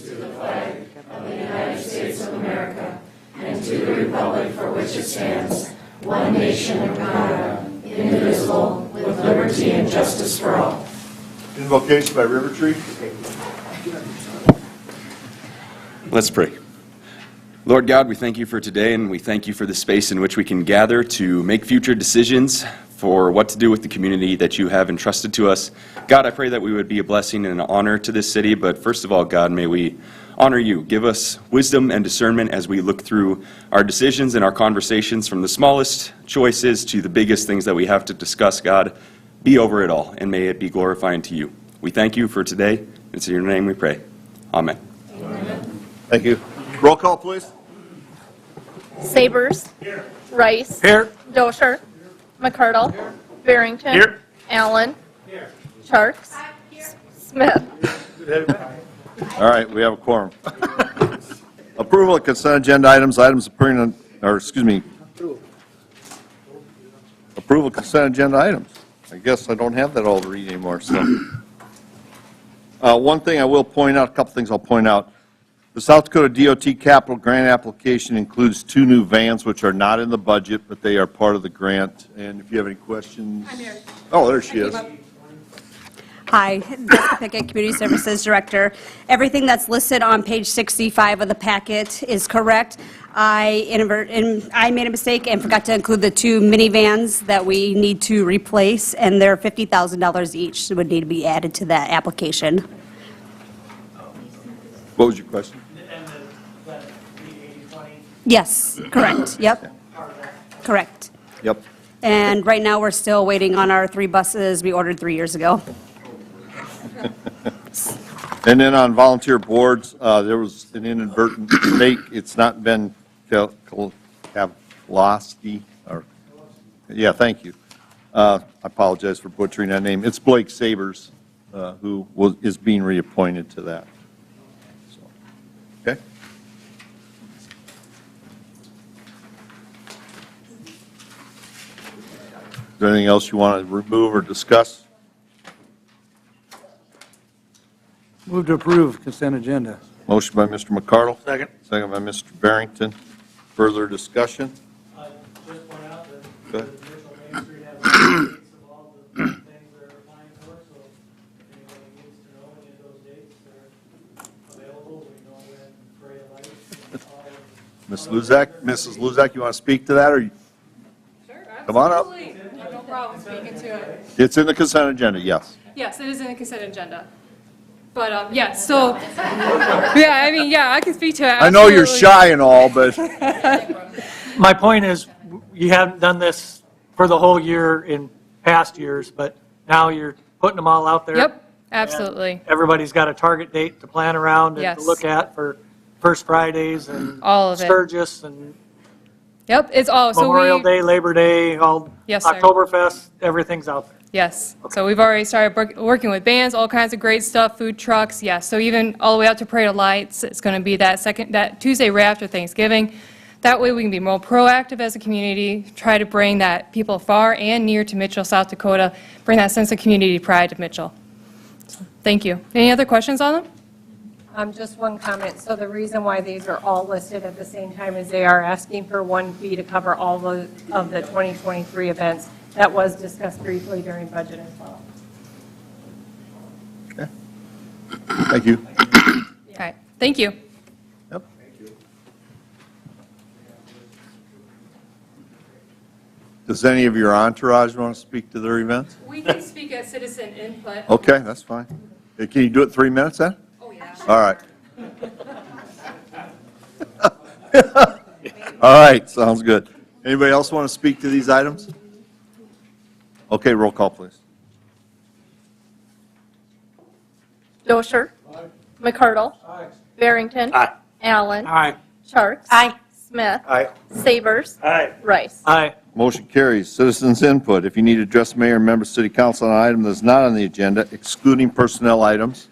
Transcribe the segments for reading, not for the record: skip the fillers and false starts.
to the flag of the United States of America and to the republic for which it stands, one nation under God, indivisible, with liberty and justice for all. Invocation by River Tree. Let's pray. Lord God, we thank you for today, and we thank you for the space in which we can gather to make future decisions for what to do with the community that you have entrusted to us. God, I pray that we would be a blessing and an honor to this city, but first of all, God, may we honor you. Give us wisdom and discernment as we look through our decisions and our conversations, from the smallest choices to the biggest things that we have to discuss. God, be over it all, and may it be glorifying to you. We thank you for today. It's in your name we pray. Amen. Amen. Thank you. Roll call, please. Sabers. Here. Rice. Here. Dosher. McCardle. Here. Barrington. Here. Allen. Here. Sharks. Here. Smith. All right, we have a quorum. Approval of consent agenda items appearing on, approval of consent agenda items. I guess I don't have that all to read anymore, so. One thing I will point out, a couple things I'll point out. The South Dakota DOT capital grant application includes 2 new vans, which are not in the budget, but they are part of the grant. And if you have any questions. I'm here. Oh, there she is. Hi, Jessica Pickett, Community Services Director. Everything that's listed on page 65 of the packet is correct. I made a mistake and forgot to include the 2 minivans that we need to replace, and they're $50,000 each, so would need to be added to that application. What was your question? And the 80/20? Yes, correct, yep, correct. Yep. And right now, we're still waiting on our 3 buses we ordered 3 years ago. And then on volunteer boards, there was an inadvertent mistake. It's not been Kowalski, or, yeah, thank you. I apologize for butchering that name. It's Blake Sabers who is being reappointed to that. So, okay. Is there anything else you want to remove or discuss? Move to approve consent agenda. Motion by Mr. McCardle. Second. Second by Mr. Barrington. Further discussion? Just point out that Go the ahead. Mitchell Main Street has dates of all the things they're applying for, so if anybody needs to know any of those dates, they're available. We know when Freya Lights, all of Ms. Luzak, Mrs. Luzak, you want to speak to that, or Sure, Come on up. absolutely. I have no problem speaking to it. it's in the consent agenda? Yes. Yes, it is in the consent agenda. But, yes, so, yeah, I mean, yeah, I can speak to it. I know you're absolutely. shy and all, but My point is, you haven't done this for the whole year in past years, but now you're putting them all out there. Yep, absolutely. Everybody's got a target date to plan around and Yes. to look at for First Fridays and All of it. Sturgis and Yep, it's all, so Memorial we, Day, Labor Day, all Yes, sir. Oktoberfest, everything's out there. yes. So we've already started working with bands, all kinds of great stuff, food trucks, yes. So even all the way up to Parade of Lights, it's going to be that Tuesday right after Thanksgiving. That way we can be more proactive as a community, try to bring that people far and near to Mitchell, South Dakota, bring that sense of community pride to Mitchell. So, thank you. Any other questions on them? Just one comment. So the reason why these are all listed at the same time is they are asking for one fee to cover all of the 2023 events. That was discussed briefly during budget as well. thank you. All right, thank you. Yep. Does any of your entourage want to speak to their events? We can speak as citizen input. Okay, that's fine. Can you do it 3 minutes then? Oh, yeah. All right. All right, sounds good. Anybody else want to speak to these items? Okay, roll call, please. Dosher. McCardle. Barrington. Allen. Aye. Sharks. Smith. Aye. Sabers. Aye. Rice. Aye. Motion carries. Citizens input. If you need to address mayor and members of city council on an item that is not on the agenda, excluding personnel items,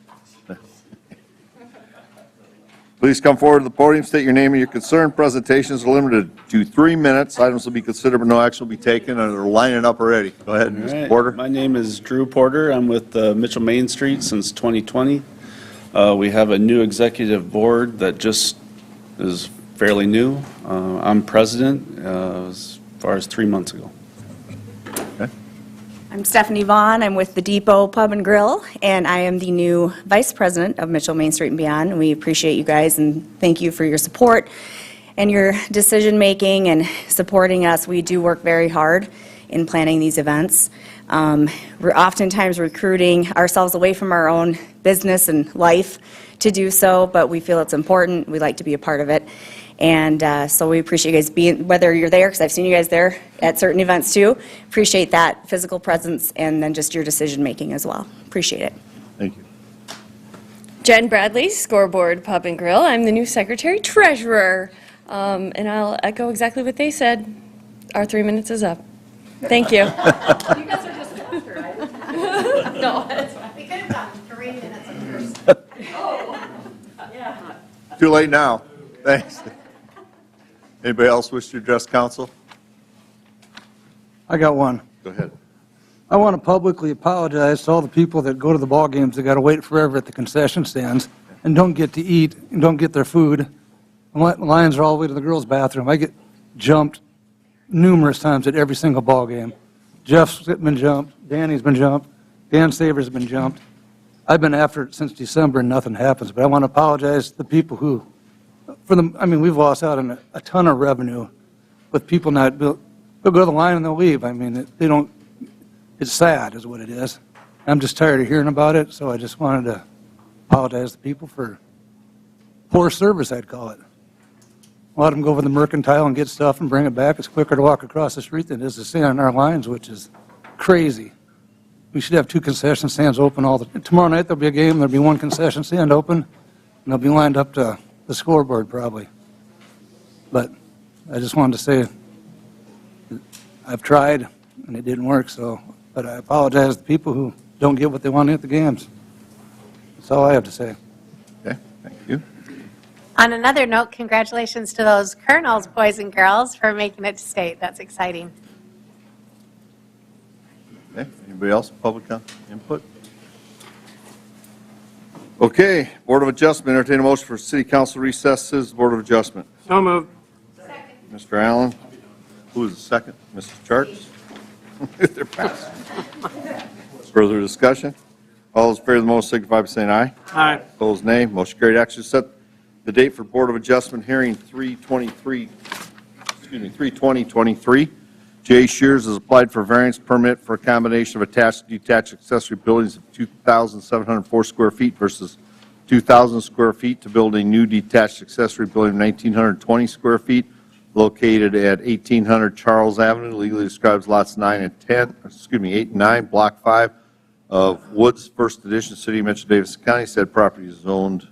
please come forward to the podium, state your name and your concern. Presentations are limited to 3 minutes. Items will be considered, but no action will be taken, and they're lining up already. Go ahead, All Mr. right. Porter. My name is Drew Porter. I'm with Mitchell Main Street since 2020. We have a new executive board that just is fairly new. I'm president as far as 3 months ago. I'm Stephanie Vaughn. I'm with the Depot Pub and Grill, and I am the new vice president of Mitchell Main Street and Beyond. And we appreciate you guys and thank you for your support and your decision-making and supporting us. We do work very hard in planning these events. We're oftentimes recruiting ourselves away from our own business and life to do so, but we feel it's important. We like to be a part of it. And so we appreciate you guys being, whether you're there, because I've seen you guys there at certain events too, appreciate that physical presence and then just your decision-making as well. Appreciate it. Thank you. Jen Bradley, Scoreboard Pub and Grill. I'm the new secretary treasurer. And I'll echo exactly what they said. Our 3 minutes is up. Thank you. You guys are just after, right? No, that's fine. We could have done 3 minutes of first. Yeah. Too late now. Thanks. Anybody else wish to address council? I got one. Go ahead. I want to publicly apologize to all the people that go to the ball games that got to wait forever at the concession stands and don't get to eat and don't get their food. Lines are all the way to the girls' bathroom. I get jumped numerous times at every single ball game. Jeff's been jumped. Danny's been jumped. Dan Savers has been jumped. I've been after it since December and nothing happens. But I want to apologize to the people who, we've lost out on a ton of revenue with people not, they'll go to the line and they'll leave. They don't, it's sad is what it is. I'm just tired of hearing about it, so I just wanted to apologize to people for poor service, I'd call it. Let them go over the Mercantile and get stuff and bring it back. It's quicker to walk across the street than it is to stand on our lines, which is crazy. We should have 2 concession stands open tomorrow night there'll be a game, there'll be 1 concession stand open, and they'll be lined up to the scoreboard probably. But I just wanted to say I've tried and it didn't work, but I apologize to people who don't get what they want at the games. That's all I have to say. Okay, thank you. On another note, congratulations to those Colonels, boys and girls, for making it to state. That's exciting. Okay, anybody else, public input? Okay, Board of Adjustment, entertain a motion for City Council recesses, Board of Adjustment. So moved. Mr. Allen, who is the second? Mrs. Charts? They're passed. Further discussion? All those in favor of the motion signify by saying aye. Aye. Opposed, nay. Motion carried. Action to set the date for Board of Adjustment hearing 3/20/23. Jay Shears has applied for variance permit for a combination of attached and detached accessory buildings of 2,704 square feet versus 2,000 square feet to build a new detached accessory building of 1,920 square feet located at 1800 Charles Avenue, legally describes lots 8 and 9, Block 5 of Woods, First Edition, City of Mitchell-Davidson County. Said property is zoned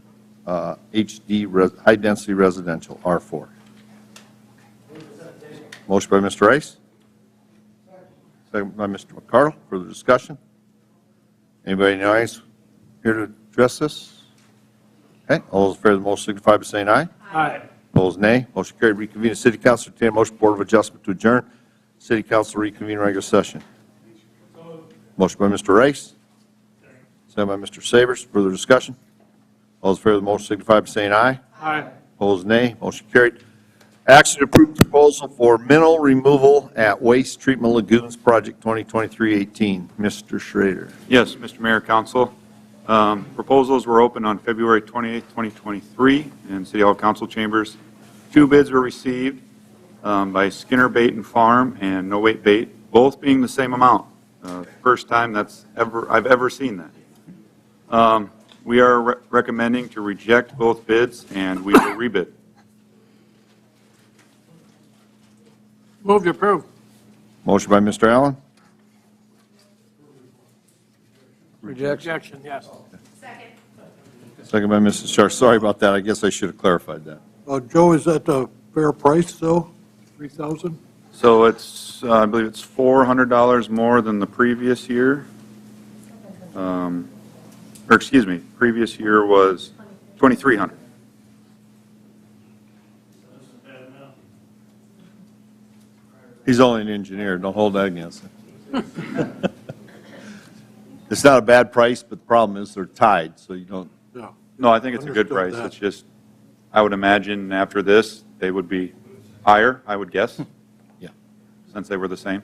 HD, high-density residential, R4. Motion by Mr. Rice. Second by Mr. McCardle. Further discussion? Anybody in the audience here to address this? Okay, all those in favor of the motion signify by saying aye. Aye. Opposed, nay. Motion carried. Reconvene the City Council. Entertain a motion, Board of Adjustment to adjourn. City Council reconvene regular session. Motion by Mr. Rice. Second by Mr. Savers. Further discussion? All those in favor of the motion signify by saying aye. Aye. Opposed, nay. Motion carried. Action to approve proposal for mineral removal at Waste Treatment Lagoons Project 2023-18. Mr. Schrader. Yes, Mr. Mayor, Council. Proposals were open on February 28, 2023 in City Hall Council Chambers. 2 bids were received by Skinner Bait and Farm and No Wait Bait, both being the same amount. First time I've ever seen that. We are recommending to reject both bids and we will rebid. Move to approve. Motion by Mr. Allen. Rejection, yes. Second by Mrs. Shar. Sorry about that. I guess I should have clarified that. Joe, is that a fair price, though? 3,000? So it's, I believe it's $400 more than the previous year. Or excuse me, previous year was $2,300. He's only an engineer. Don't hold that against him. It's not a bad price, but the problem is they're tied, so you don't. Yeah. No, I think it's a good Understood price. that. It's just, I would imagine after this, they would be higher, I would guess. Yeah. Since they were the same.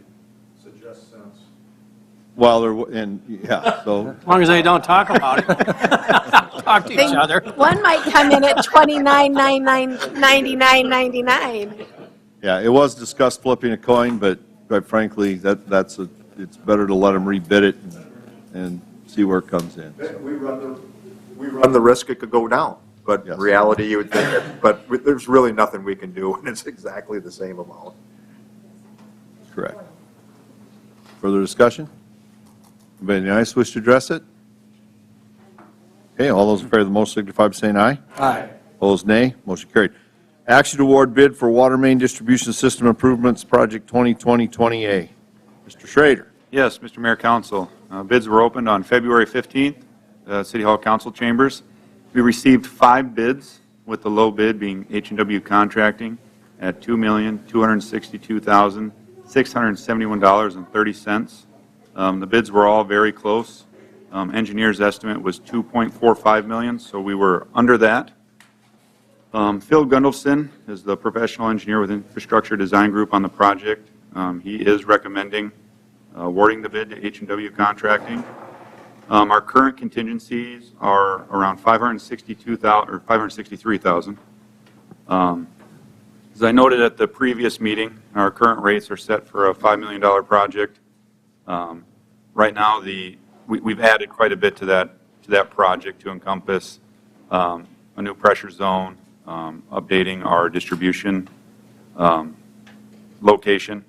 Well, yeah, so, As long as they don't talk about it. Talk to each other. One might come in at $29.99. yeah, it was discussed flipping a coin, but quite frankly, it's better to let them rebid it and see where it comes in. So, We run the risk it could go down, but in Yes. reality, you would think that, but there's really nothing we can do, and it's exactly the same amount. correct. Further discussion? Anybody in the audience wish to address it? Okay, all those in favor of the motion signify by saying aye. Aye. Opposed, nay. Motion carried. Action to award bid for water main distribution system improvements, Project 2020-20A. Mr. Schrader. Yes, Mr. Mayor, Council. Bids were opened on February 15th, City Hall Council Chambers. We received 5 bids, with the low bid being H&W Contracting at $2,262,671.30. The bids were all very close. Engineer's estimate was $2.45 million, so we were under that. Phil Gundelson is the professional engineer with Infrastructure Design Group on the project. He is recommending awarding the bid to H&W Contracting. Our current contingencies are around $563,000. As I noted at the previous meeting, our current rates are set for a $5 million project. Right now, we've added quite a bit to that project to encompass a new pressure zone, updating our distribution location.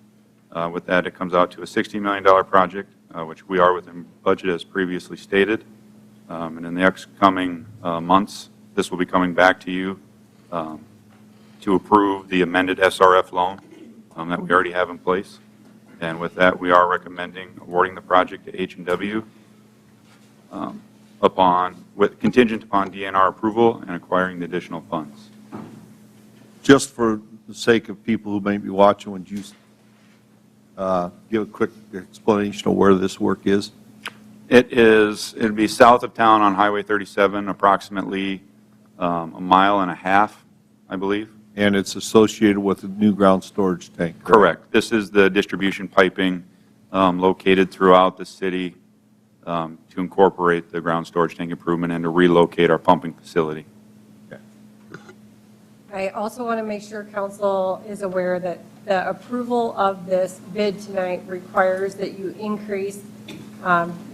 With that, it comes out to a $60 million project, which we are within budget as previously stated. And in the upcoming months, this will be coming back to you to approve the amended SRF loan that we already have in place. And with that, we are recommending awarding the project to H&W contingent upon DNR approval and acquiring the additional funds. Just for the sake of people who may be watching, would you give a quick explanation of where this work is? It'd be south of town on Highway 37, approximately a mile and a half, I believe. And it's associated with a new ground storage tank? Correct. This is the distribution piping located throughout the city to incorporate the ground storage tank improvement and to relocate our pumping facility. I also want to make sure council is aware that the approval of this bid tonight requires that you increase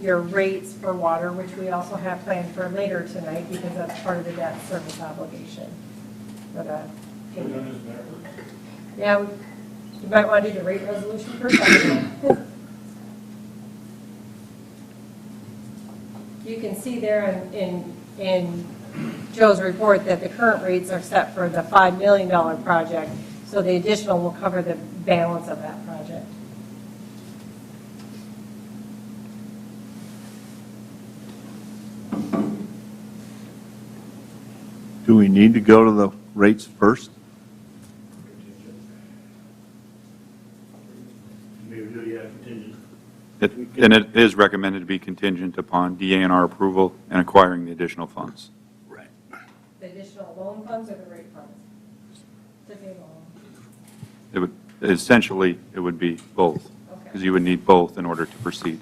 your rates for water, which we also have planned for later tonight because that's part of the debt service obligation. Yeah, you might want to do the rate resolution first. You can see there in Joe's report that the current rates are set for the $5 million project, so the additional will cover the balance of that project. Do we need to go to the rates first? And it is recommended to be contingent upon DANR approval and acquiring the additional funds. Right. The additional loan funds or the rate funds? The day loan. It would, essentially, it would be both, because you would need both in order to proceed.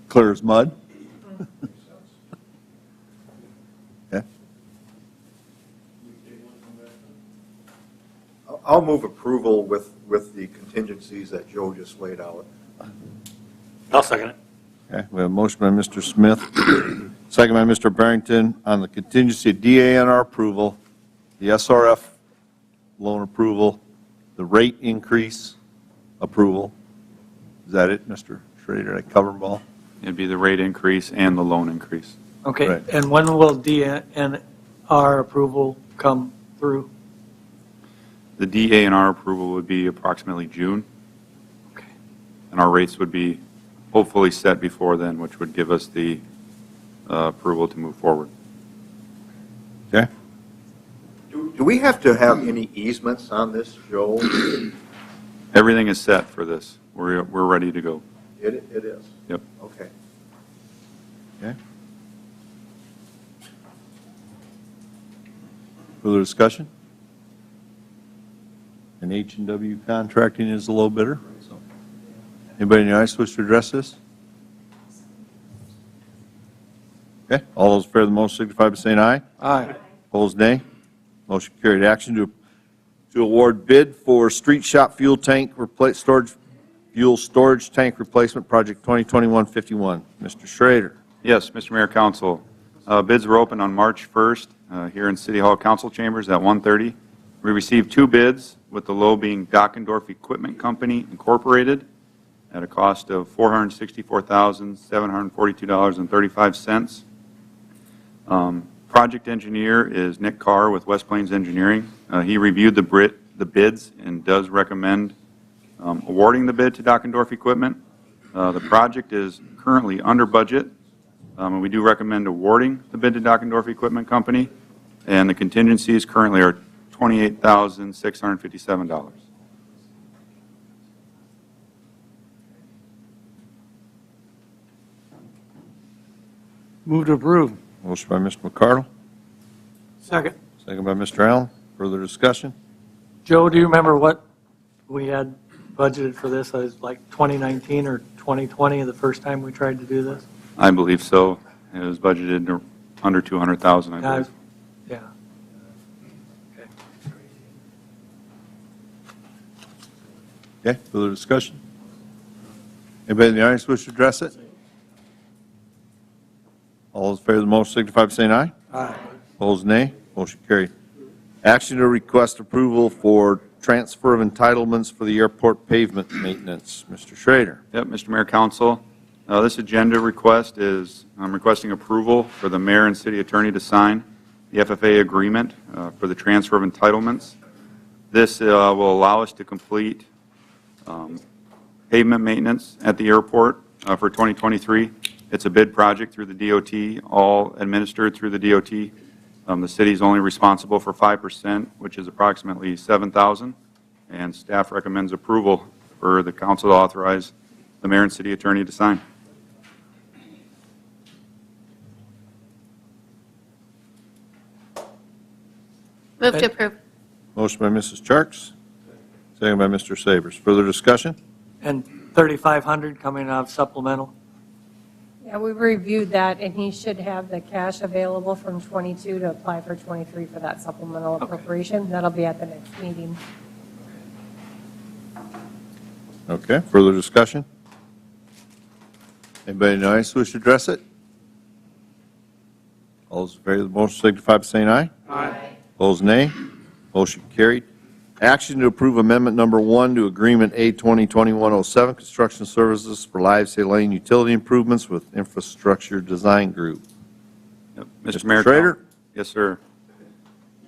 Clear as mud? Okay. I'll move approval with the contingencies that Joe just laid out. I'll second it. Okay, we have a motion by Mr. Smith, second by Mr. Barrington on the contingency of DANR approval, the SRF loan approval, the rate increase approval. Is that it, Mr. Schrader? Did I cover them all? It'd be the rate increase and the loan increase. Okay, Right. and when will DNR approval come through? The DANR approval would be approximately June. Okay. And our rates would be hopefully set before then, which would give us the approval to move forward. Okay. Do we have to have any easements on this, Joe? Everything is set for this. We're ready to go. It is? Yep. Okay. Okay. Further discussion? And H&W Contracting is the low bidder. So, anybody in the audience wish to address this? Okay, all those in favor of the motion signify by saying aye. Aye. Opposed, nay. Motion carried. Action to award bid for street shop fuel tank fuel storage tank replacement project 2021-51. Mr. Schrader. Yes, Mr. Mayor, Council. Bids were opened on March 1st here in City Hall Council Chambers at 1:30. We received 2 bids, with the low being Dockendorf Equipment Company Incorporated at a cost of $464,742.35. Project engineer is Nick Carr with West Plains Engineering. He reviewed the bids and does recommend awarding the bid to Dockendorf Equipment. The project is currently under budget, and we do recommend awarding the bid to Dockendorf Equipment Company, and the contingencies currently are $28,657. Move to approve. Motion by Mr. McCardle, Second. second by Mr. Allen. Further discussion? Joe, do you remember what we had budgeted for this? It was like 2019 or 2020, the first time we tried to do this? I believe so. It was budgeted under $200,000, I believe. Yeah. Okay. Okay, further discussion? Anybody in the audience wish to address it? All those in favor of the motion signify by saying aye. Aye. Opposed, nay. Motion carried. Action to request approval for transfer of entitlements for the airport pavement maintenance. Mr. Schrader. Yep, Mr. Mayor, Council. This agenda request is, I'm requesting approval for the mayor and city attorney to sign the FFA agreement for the transfer of entitlements. This will allow us to complete pavement maintenance at the airport for 2023. It's a bid project through the DOT, all administered through the DOT. The city is only responsible for 5%, which is approximately $7,000, and staff recommends approval for the council to authorize the mayor and city attorney to sign. Move to approve. Motion by Mrs. Charks, second by Mr. Sabers. Further discussion? And 3,500 coming out of supplemental? Yeah, we reviewed that, and he should have the cash available from '22 to apply for '23 for that supplemental appropriation. That'll be at the next meeting. Okay, further discussion? Anybody in the audience wish to address it? All those in favor of the motion signify by saying aye. Aye. Opposed, nay. Motion carried. Action to approve amendment number 1 to agreement A 2021-07, construction services for Livesay Lane utility improvements with Infrastructure Design Group. Yep. Mr. Mayor, Schrader? Yes, sir.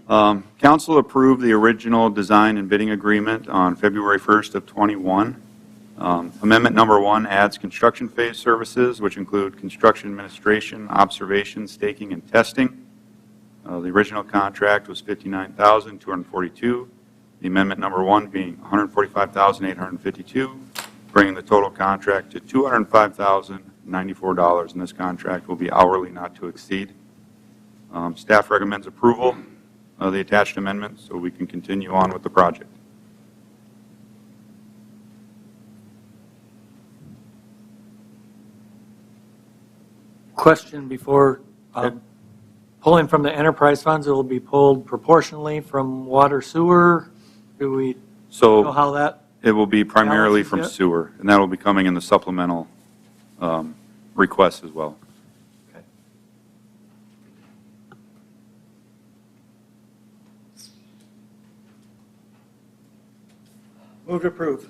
Council approved the original design and bidding agreement on February 1st of '21. Amendment number 1 adds construction phase services, which include construction administration, observation, staking, and testing. The original contract was $59,242. The amendment number 1 being $145,852, bringing the total contract to $205,094, and this contract will be hourly, not to exceed. Staff recommends approval of the attached amendment so we can continue on with the project. Question before, pulling from the enterprise funds, it will be pulled proportionally from water sewer? Do we know how that? It will be primarily from balances yet? sewer, and that will be coming in the supplemental request as well. Okay. Move to approve.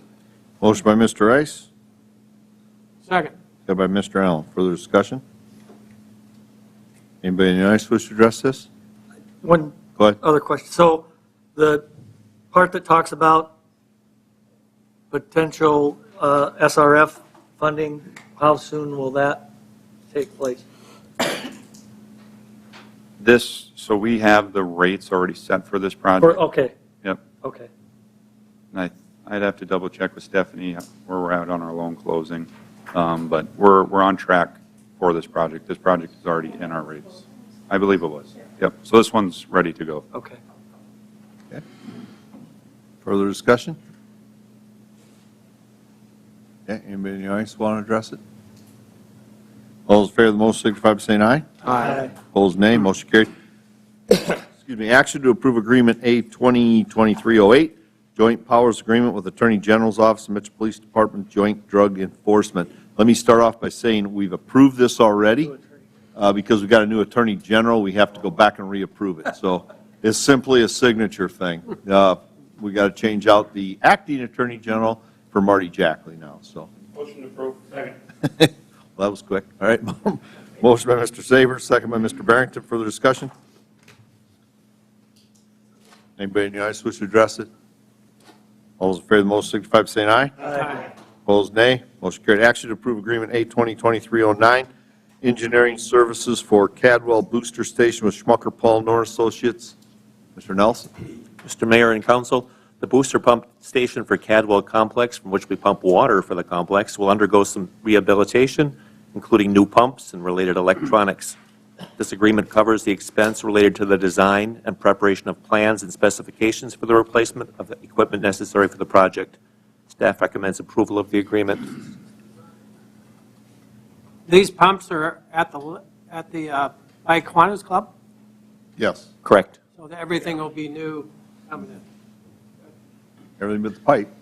Motion by Mr. Rice, Second. second by Mr. Allen. Further discussion? Anybody in the audience wish to address this? One Go ahead. other question. So the part that talks about potential SRF funding, how soon will that take place? So we have the rates already set for this project. Okay, Yep. okay. And I'd have to double check with Stephanie where we're at on our loan closing. But we're on track for this project. This project is already in our rates. I believe it was. Yep. So this one's ready to go. Okay. Okay. Further discussion? Okay, anybody in the audience want to address it? All those in favor of the motion signify by saying aye. Aye. Opposed, nay. Motion carried. Excuse me. Action to approve Agreement A 2023-08, Joint Powers Agreement with Attorney General's Office and Mitchell Police Department Joint Drug Enforcement. Let me start off by saying we've approved this already. Because we've got a new Attorney General, we have to go back and reapprove it. So it's simply a signature thing. We got to change out the acting Attorney General for Marty Jackley now, so. Motion to approve. Second. Well, that was quick. All right. Motion by Mr. Sabers, second by Mr. Barrington. Further discussion? Anybody in the audience wish to address it? All those in favor of the motion signify by saying aye. Aye. Opposed, nay. Motion carried. Action to approve Agreement A 2023-09, Engineering Services for Cadwell Booster Station with Schmucker Paul Norris Associates. Mr. Nelson. Mr. Mayor and Council, the booster pump station for Cadwell Complex, from which we pump water for the complex, will undergo some rehabilitation, including new pumps and related electronics. This agreement covers the expense related to the design and preparation of plans and specifications for the replacement of the equipment necessary for the project. Staff recommends approval of the agreement. These pumps are at the by Kiwanis Club, Yes. Correct. so that everything will be new coming in. Everything but the pipe.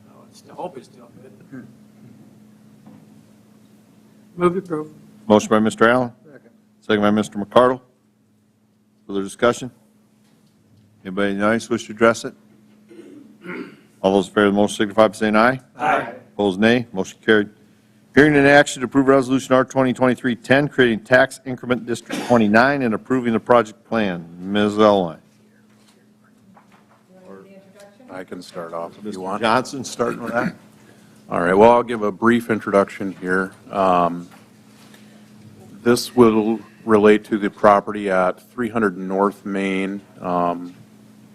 I hope it's still good. Move approved. Motion by Mr. Allen. Second by Mr. McCardle. Further discussion? Anybody in the audience wish to address it? All those in favor of the motion signify by saying aye. Aye. Opposed, nay. Motion carried. Hearing and action to approve Resolution R 2023-10, creating Tax Increment District 29 and approving the project plan. Ms. Elwine. I can start off if you want. Mr. Johnson, starting with that. All right, well, I'll give a brief introduction here. This will relate to the property at 300 North Main.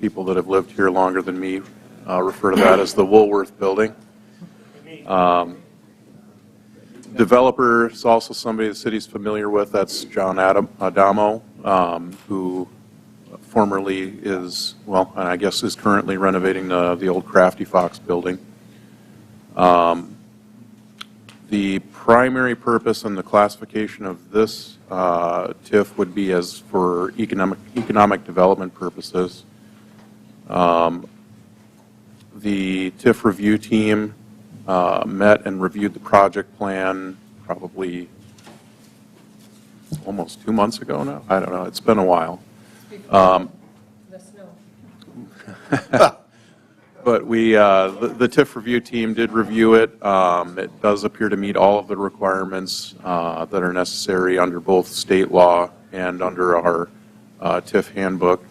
People that have lived here longer than me refer to that as the Woolworth Building. Developer is also somebody the city's familiar with. That's John Adamo, who formerly is, well, and I guess is currently renovating the old Crafty Fox building. The primary purpose and the classification of this TIF would be as for economic development purposes. The TIF review team met and reviewed the project plan probably almost 2 months ago now. I don't know. It's been a while. The snow. But the TIF review team did review it. It does appear to meet all of the requirements that are necessary under both state law and under our TIF handbook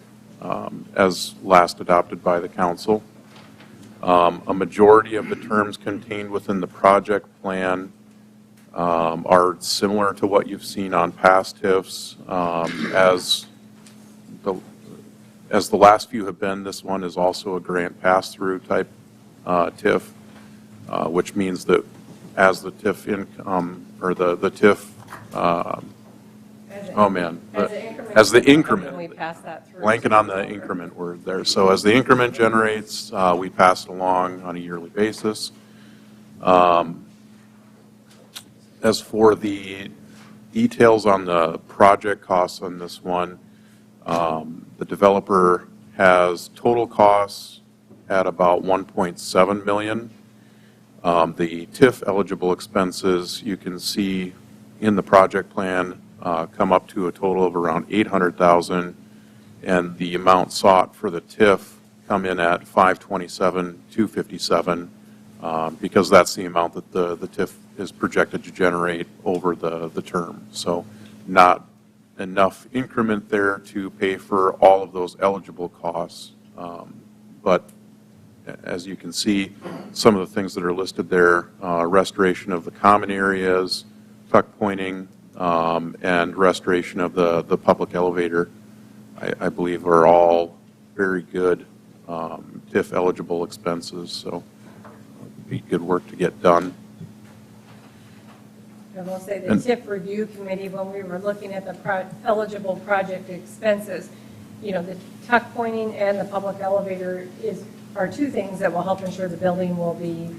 as last adopted by the council. A majority of the terms contained within the project plan are similar to what you've seen on past TIFs. As the last few have been, this one is also a grant pass-through type TIF, which means that as the TIF income, or the TIF, oh man, as the increment, We pass that through. blanking on the increment word there. So as the increment generates, we pass it along on a yearly basis. As for the details on the project costs on this one, the developer has total costs at about $1.7 million. The TIF eligible expenses, you can see in the project plan, come up to a total of around $800,000, and the amount sought for the TIF come in at $527,257, because that's the amount that the TIF is projected to generate over the term. So not enough increment there to pay for all of those eligible costs. But as you can see, some of the things that are listed there, restoration of the common areas, tuck pointing, and restoration of the public elevator, I believe are all very good TIF eligible expenses. So it'd be good work to get done. I will say the TIF review committee, when we were looking at the eligible project expenses, you know, the tuck pointing and the public elevator are two things that will help ensure the building will be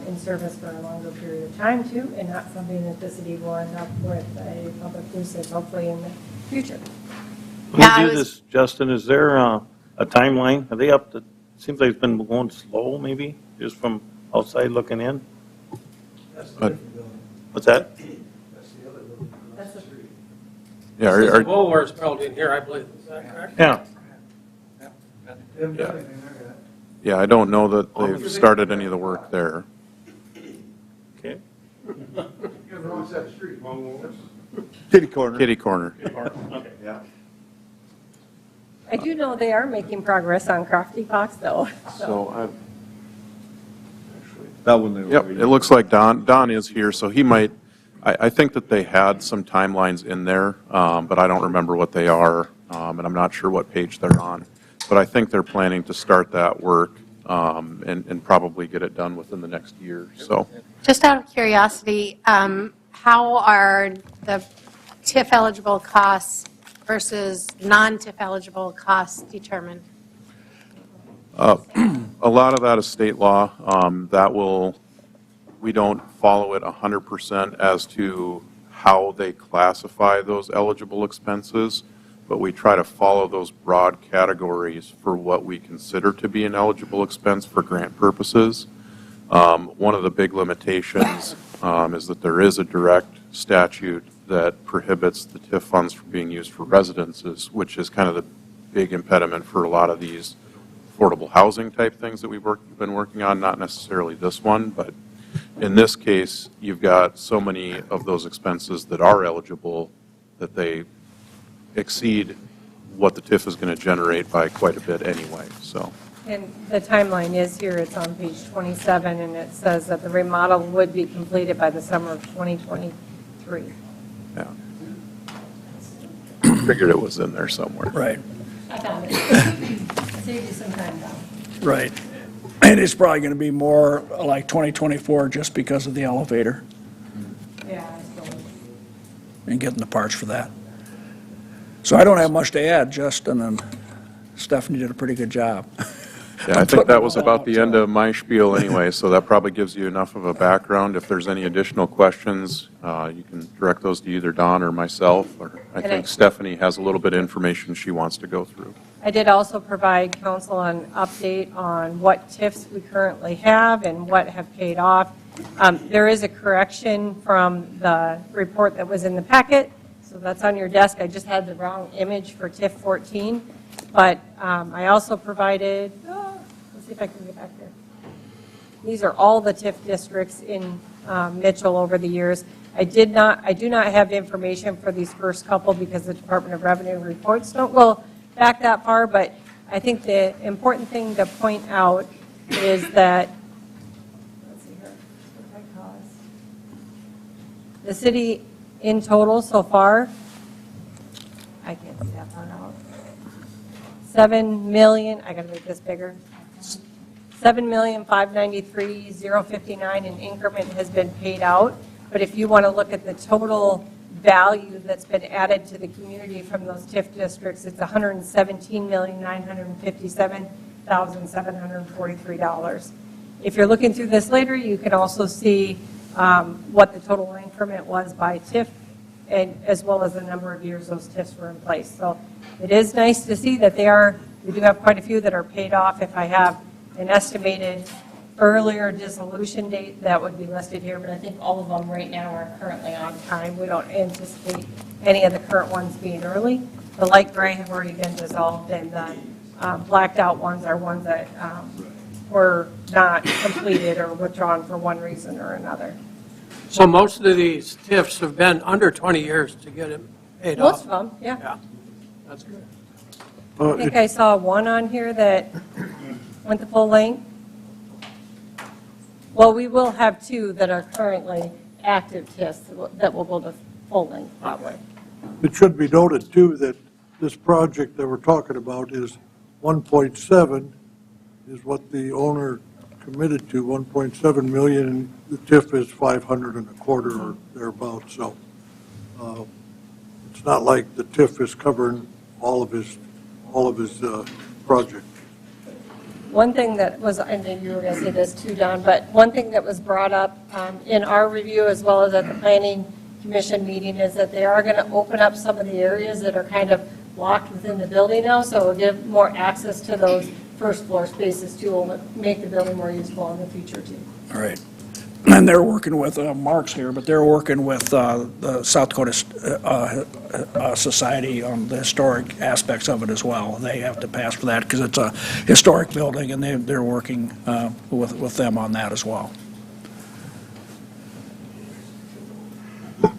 in service for a longer period of time too, and not something that the city will end up with a public nuisance hopefully in the future. When you do this, Justin, is there a timeline? Are they up to, seems like it's been going slow maybe, just from outside looking in? What's that? Yeah, Woolworth's building here, I believe, is that correct? Yeah. yeah, I don't know that they've started any of the work there. Okay. You're the wrong side of the street, Kitty corner. Kitty corner. Okay. Yeah. I do know they are making progress on Crafty Fox though. So That one they were Yep, reading. it looks like Don is here, so he might, I think that they had some timelines in there, but I don't remember what they are, and I'm not sure what page they're on. But I think they're planning to start that work and probably get it done within the next year, so. Just out of curiosity, how are the TIF eligible costs versus non-TIF eligible costs determined? A lot of that is state law. We don't follow it 100% as to how they classify those eligible expenses, but we try to follow those broad categories for what we consider to be an eligible expense for grant purposes. One of the big limitations is that there is a direct statute that prohibits the TIF funds from being used for residences, which is kind of the big impediment for a lot of these affordable housing type things that we've been working on, not necessarily this one, but in this case, you've got so many of those expenses that are eligible that they exceed what the TIF is going to generate by quite a bit anyway, so. And the timeline is here, it's on page 27, and it says that the remodel would be completed by the summer of 2023. Yeah. Figured it was in there somewhere. Right, I found it. Saved you some time, Don. right. And it's probably going to be more like 2024 just because of the elevator Yeah, I suppose. and getting the parts for that. So I don't have much to add, Justin, and Stephanie did a pretty good job. Yeah, I think that was about the end of my spiel anyway, so that probably gives you enough of a background. If there's any additional questions, you can direct those to either Don or myself, or I think Stephanie has a little bit of information she wants to go through. I did also provide council an update on what TIFs we currently have and what have paid off. There is a correction from the report that was in the packet, so that's on your desk. I just had the wrong image for TIF 14, but I also provided, let's see if I can get back there. These are all the TIF districts in Mitchell over the years. I do not have information for these first couple because the Department of Revenue reports don't go back that far, but I think the important thing to point out is that, let's see here, what that cost. The city in total so far, I can't see that far out, 7 million, I gotta make this bigger, 7,593,059 in increment has been paid out, but if you want to look at the total value that's been added to the community from those TIF districts, it's $117,957,743. If you're looking through this later, you can also see what the total increment was by TIF, and as well as the number of years those TIFs were in place. So it is nice to see that we do have quite a few that are paid off. If I have an estimated earlier dissolution date, that would be listed here, but I think all of them right now are currently on time. We don't anticipate any of the current ones being early. The light gray have already been dissolved, and the blacked out ones are ones that were not completed or withdrawn for one reason or another. So most of these TIFs have been under 20 years to get it paid off? Most of them, yeah. Yeah, that's good. I think I saw one on here that went the full length. Well, we will have two that are currently active TIFs that will go to full length probably. It should be noted, too, that this project that we're talking about is 1.7 is what the owner committed to, 1.7 million, and the TIF is 525 or thereabouts, so it's not like the TIF is covering all of his project. One thing that was, I know you were going to say this too, Don, but one thing that was brought up in our review as well as at the Planning Commission meeting is that they are going to open up some of the areas that are kind of locked within the building now, so it'll give more access to those first floor spaces too, will make the building more useful in the future too. All right. And they're working with, Mark's here, but they're working with the South Dakota Society on the historic aspects of it as well. They have to pass for that because it's a historic building, and they're working with them on that as well.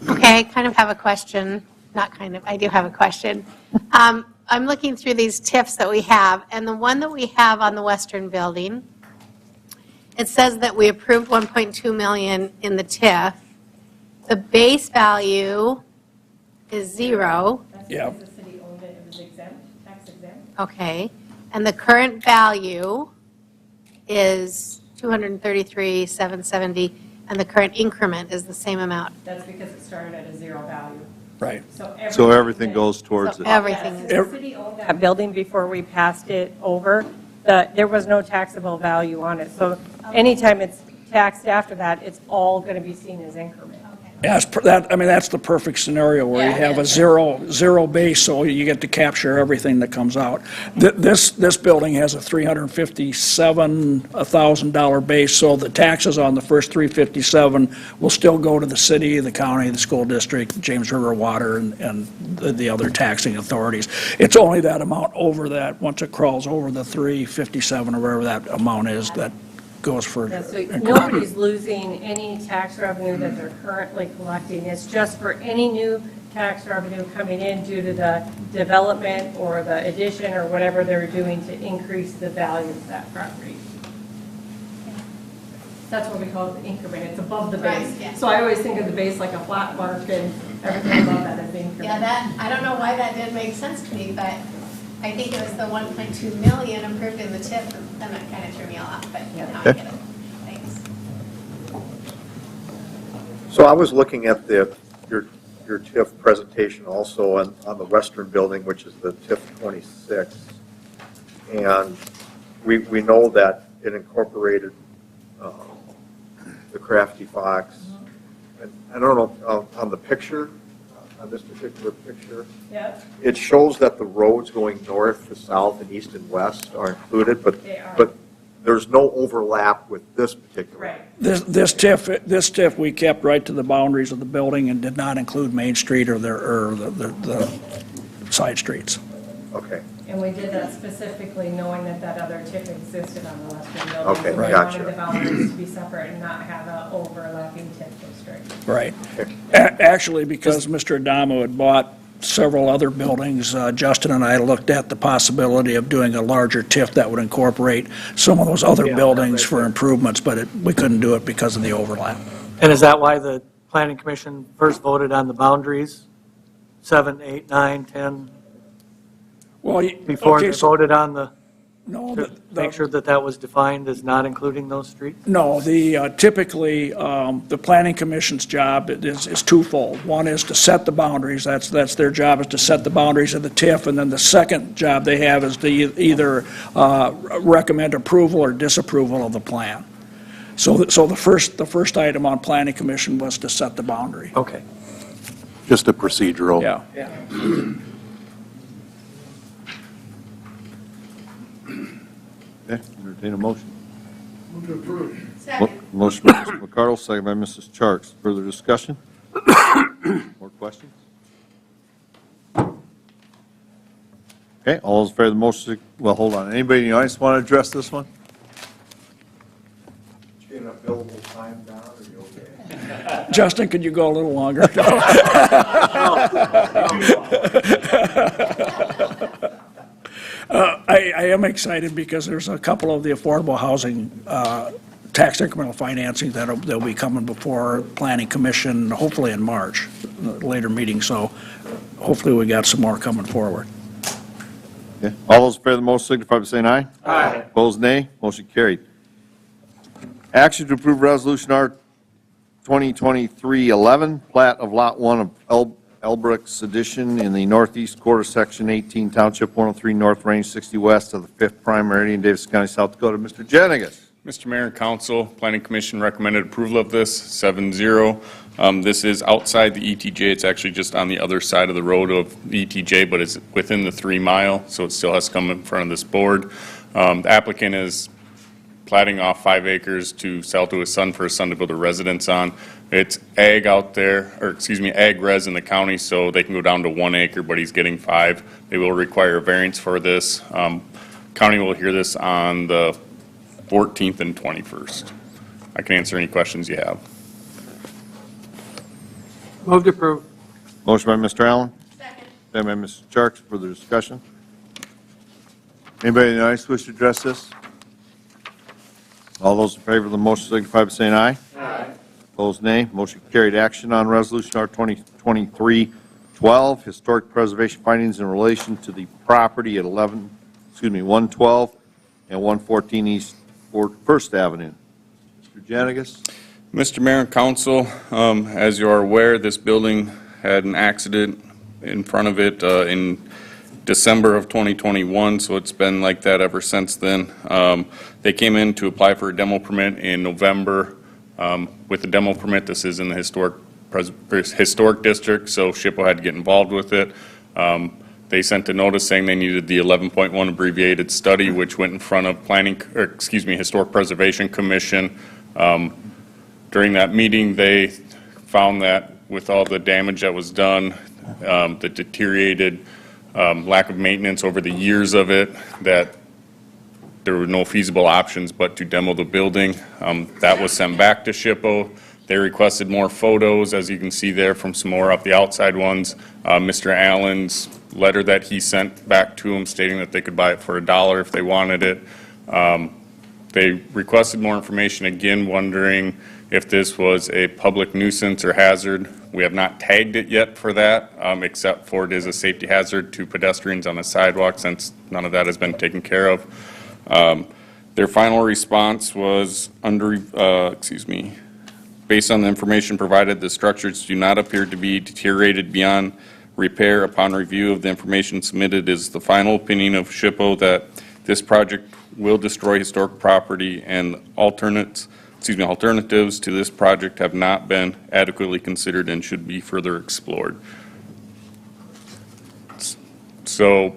Okay, I kind of have a question, not kind of, I do have a question. I'm looking through these TIFs that we have, and the one that we have on the Western Building, it says that we approved 1.2 million in the TIF. The base value is 0. Yeah. The city owned it, it was exempt, tax exempt. Okay, and the current value is 233,770, and the current increment is the same amount. That's because it started at a 0 value. Right. So everything goes towards So it. everything Yes, is, the city owned that building before we passed it over. There was no taxable value on it. So anytime it's taxed after that, it's all going to be seen as increment. Yeah, that's the perfect scenario where you have a zero base, so you get to capture everything that comes out. This building has a $357,000 base, so the taxes on the first $357,000 will still go to the city, the county, the school district, James River Water, and the other taxing authorities. It's only that amount over that, once it crawls over the $357,000 or whatever that amount is, that goes for. Yeah, so nobody's losing any tax revenue that they're currently collecting. It's just for any new tax revenue coming in due to the development or the addition or whatever they're doing to increase the value of that property. That's what we call it, the increment. It's above the base. Right, yeah. So I always think of the base like a flat mark, and everything above that is the increment. yeah, that, I don't know why that didn't make sense to me, but I think it was the 1.2 million approved in the TIF, and that kind of threw me off, but now I get it. Thanks. So I was looking at your TIF presentation also on the Western Building, which is the TIF 26. And we know that it incorporated the Crafty Fox. And I don't know, on the picture, on this particular picture, Yep. it shows that the roads going north to south and east and west are included, but there's no overlap with this particular. Right. This TIF we kept right to the boundaries of the building and did not include Main Street or the side streets. Okay. And we did that specifically knowing that that other TIF existed on the Western Building. Okay, So we gotcha. wanted the boundaries to be separate and not have an overlapping TIF district. Right. Actually, because Mr. Adamo had bought several other buildings, Justin and I looked at the possibility of doing a larger TIF that would incorporate some of those other buildings for improvements, but we couldn't do it because of the overlap. And is that why the Planning Commission first voted on the boundaries, 7, 8, 9, 10? Well, Before they voted on No, to make sure that that was defined as not including those streets? No, typically, the Planning Commission's job is twofold. One is to set the boundaries, that's their job, is to set the boundaries of the TIF, and then the second job they have is to either recommend approval or disapproval of the plan. So the first item on Planning Commission was to set the boundary. Okay. Just a procedural. Yeah. Okay, entertain a motion. Move to approve. Motion by Mr. McCardle, second by Mrs. Charles. Further discussion? More questions? Okay, all those in favor of the motion, well, hold on. Anybody in the audience want to address this one? You got enough billable time down, or you okay? Justin, could you go a little longer? I am excited because there's a couple of the affordable housing tax incremental financing that'll be coming before Planning Commission, hopefully in March, later meeting, so hopefully we got some more coming forward. Okay. All those in favor of the motion signify by saying aye. Aye. Opposed, nay. Motion carried. Action to approve Resolution R 2023-11, plat of Lot 1 of Elbrook's Addition in the northeast quarter, Section 18, Township 103 North, Range 60 West of the 5th Prime Meridian, Davis County, South Dakota. Mr. Jenigas. Mr. Mayor and Council, Planning Commission recommended approval of this, 7-0. This is outside the ETJ. It's actually just on the other side of the road of the ETJ, but it's within the 3 mile, so it still has to come in front of this board. The applicant is platting off 5 acres to sell to his son for his son to build a residence on. It's ag out there, or excuse me, ag res in the county, so they can go down to 1 acre, but he's getting 5. They will require a variance for this. County will hear this on the 14th and 21st. I can answer any questions you have. Move to approve. Motion by Mr. Allen. Second. Second by Mrs. Charles. Further discussion? Anybody in the audience wish to address this? All those in favor of the motion signify by saying aye. Aye. Opposed, nay. Motion carried. Action on Resolution R 2023-12, historic preservation findings in relation to the property at 112 and 114 East 1st Avenue. Mr. Jenigas. Mr. Mayor and Council, as you are aware, this building had an accident in front of it in December of 2021, so it's been like that ever since then. They came in to apply for a demo permit in November. With the demo permit, this is in the historic district, so SHPO had to get involved with it. They sent a notice saying they needed the 11.1 abbreviated study, which went in front of Historic Preservation Commission. During that meeting, they found that with all the damage that was done, the deteriorated lack of maintenance over the years of it, that there were no feasible options but to demo the building. That was sent back to SHPO. They requested more photos, as you can see there, from some more up the outside ones. Mr. Allen's letter that he sent back to them stating that they could buy it for $1 if they wanted it. They requested more information, again wondering if this was a public nuisance or hazard. We have not tagged it yet for that, except for it is a safety hazard to pedestrians on the sidewalk, since none of that has been taken care of. Their final response was based on the information provided, the structures do not appear to be deteriorated beyond repair. Upon review of the information submitted, is the final opinion of SHPO that this project will destroy historic property, and alternatives to this project have not been adequately considered and should be further explored. So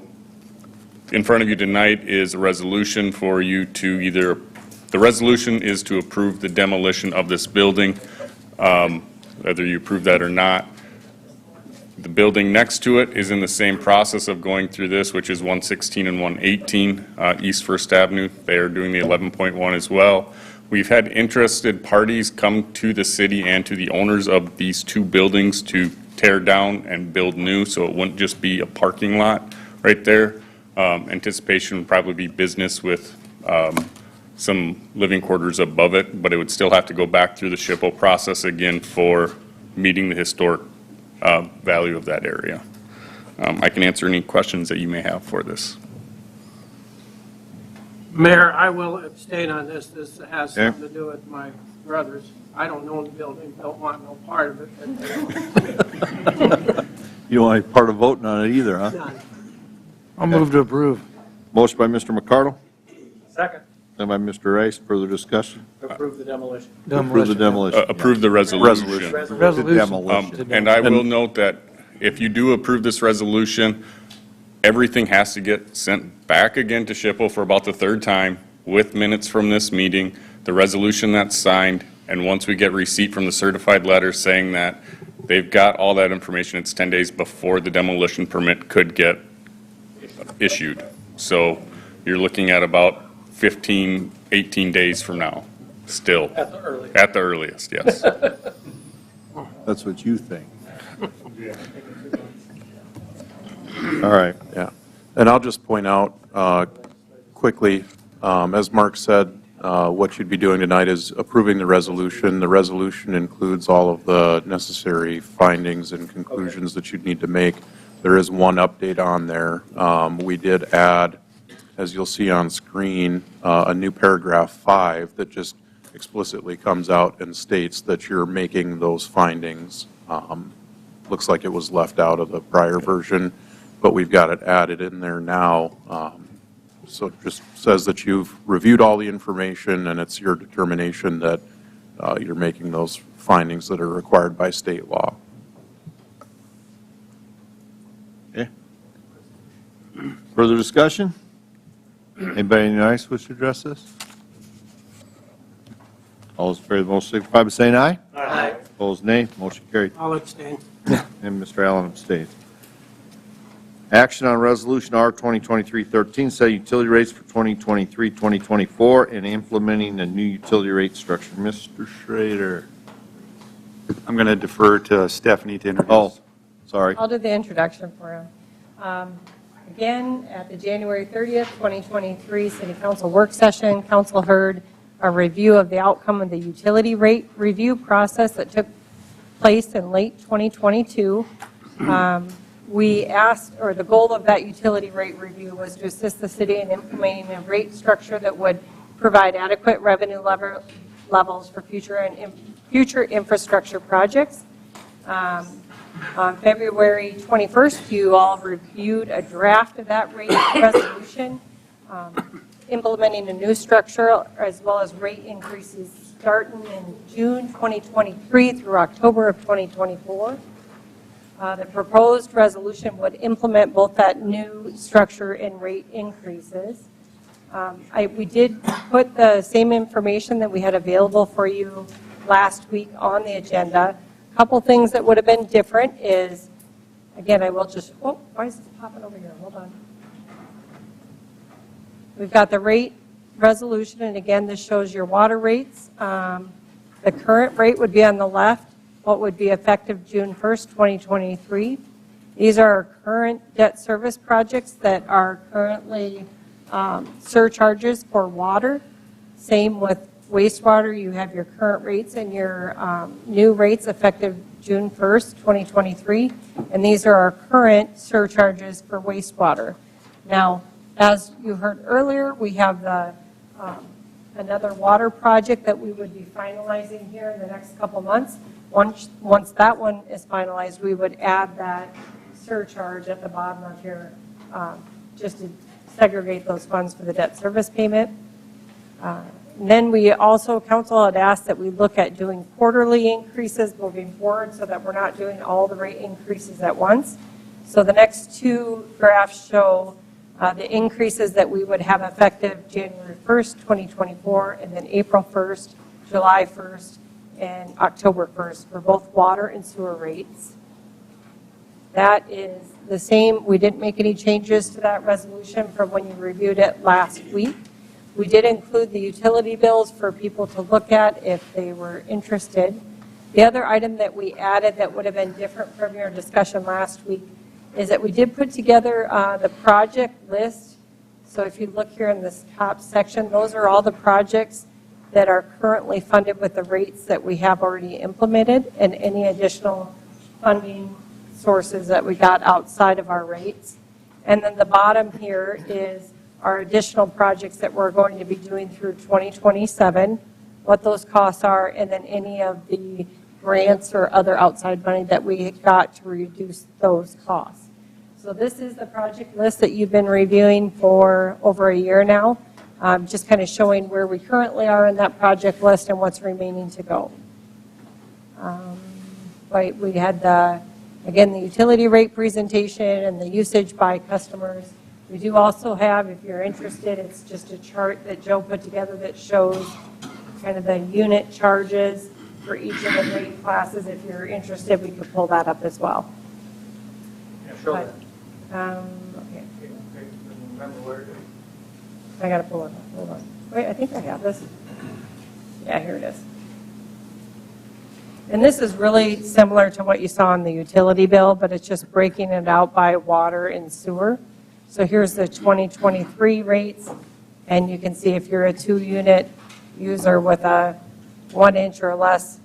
in front of you tonight is a resolution for you to the resolution is to approve the demolition of this building, whether you approve that or not. The building next to it is in the same process of going through this, which is 116 and 118 East 1st Avenue. They are doing the 11.1 as well. We've had interested parties come to the city and to the owners of these 2 buildings to tear down and build new, so it wouldn't just be a parking lot right there. Anticipation would probably be business with some living quarters above it, but it would still have to go back through the SHPO process again for meeting the historic value of that area. I can answer any questions that you may have for this. Mayor, I will abstain on this. This has something to do with my brothers. I don't own the building, don't want no part of it. You don't want any part of voting on it either, huh? None. I'll move to approve. Motion by Mr. McCardle. Second. Second by Mr. Rice. Further discussion? Approve the demolition. Approve the demolition. Approve the resolution. Resolution. And I will note that if you do approve this resolution, everything has to get sent back again to SHPO for about the 3rd time with minutes from this meeting, the resolution that's signed, and once we get receipt from the certified letter saying that they've got all that information, it's 10 days before the demolition permit could get issued. So you're looking at about 15, 18 days from now, still. At the earliest. At the earliest, yes. That's what you think. All right. Yeah. And I'll just point out quickly, as Mark said, what you'd be doing tonight is approving the resolution. The resolution includes all of the necessary findings and conclusions that you'd need to make. There is one update on there. We did add, as you'll see on screen, a new paragraph 5 that just explicitly comes out and states that you're making those findings. Looks like it was left out of the prior version, but we've got it added in there now. So it just says that you've reviewed all the information and it's your determination that you're making those findings that are required by state law. Okay. Further discussion? Anybody in the audience wish to address this? All those in favor of the motion signify by saying aye. Aye. Opposed, nay. Motion carried. I'll abstain. And Mr. Allen abstains. Action on Resolution R 2023-13, set utility rates for 2023-2024 and implementing a new utility rate structure. Mr. Schrader. I'm going to defer to Stephanie to introduce. Oh, sorry. I'll do the introduction for him. Again, at the January 30th, 2023 City Council work session, Council heard a review of the outcome of the utility rate review process that took place in late 2022. We asked, or the goal of that utility rate review was to assist the city in implementing a rate structure that would provide adequate revenue levels for future infrastructure projects. On February 21st, you all reviewed a draft of that rate resolution, implementing a new structure as well as rate increases starting in June 2023 through October of 2024. The proposed resolution would implement both that new structure and rate increases. We did put the same information that we had available for you last week on the agenda. A couple things that would have been different is, again, I will just, oh, why is this popping over here? Hold on. We've got the rate resolution, and again, this shows your water rates. The current rate would be on the left, what would be effective June 1st, 2023. These are our current debt service projects that are currently surcharges for water. Same with wastewater. You have your current rates and your new rates effective June 1st, 2023. And these are our current surcharges for wastewater. Now, as you heard earlier, we have the another water project that we would be finalizing here in the next couple months. Once that one is finalized, we would add that surcharge at the bottom of here just to segregate those funds for the debt service payment. Then we also, council had asked that we look at doing quarterly increases moving forward so that we're not doing all the rate increases at once. So the next two graphs show the increases that we would have effective January 1st, 2024, and then April 1st, July 1st, and October 1st for both water and sewer rates. That is the same. We didn't make any changes to that resolution from when you reviewed it last week. We did include the utility bills for people to look at if they were interested. The other item that we added that would have been different from your discussion last week is that we did put together the project list. So if you look here in this top section, those are all the projects that are currently funded with the rates that we have already implemented and any additional funding sources that we got outside of our rates. And then the bottom here is our additional projects that we're going to be doing through 2027, what those costs are, and then any of the grants or other outside money that we got to reduce those costs. So this is the project list that you've been reviewing for over a year now, just kind of showing where we currently are in that project list and what's remaining to go. We had, again, the utility rate presentation and the usage by customers. We do also have, if you're interested, it's just a chart that Joe put together that shows kind of the unit charges for each of the rate classes. If you're interested, we could pull that up as well. Yeah, show that. Okay. Remember where it is. I got to pull it up. Hold on. Wait, I think I have this. Yeah, here it is. And this is really similar to what you saw in the utility bill, but it's just breaking it out by water and sewer. So here's the 2023 rates, and you can see if you're a 2-unit user with a 1-inch or less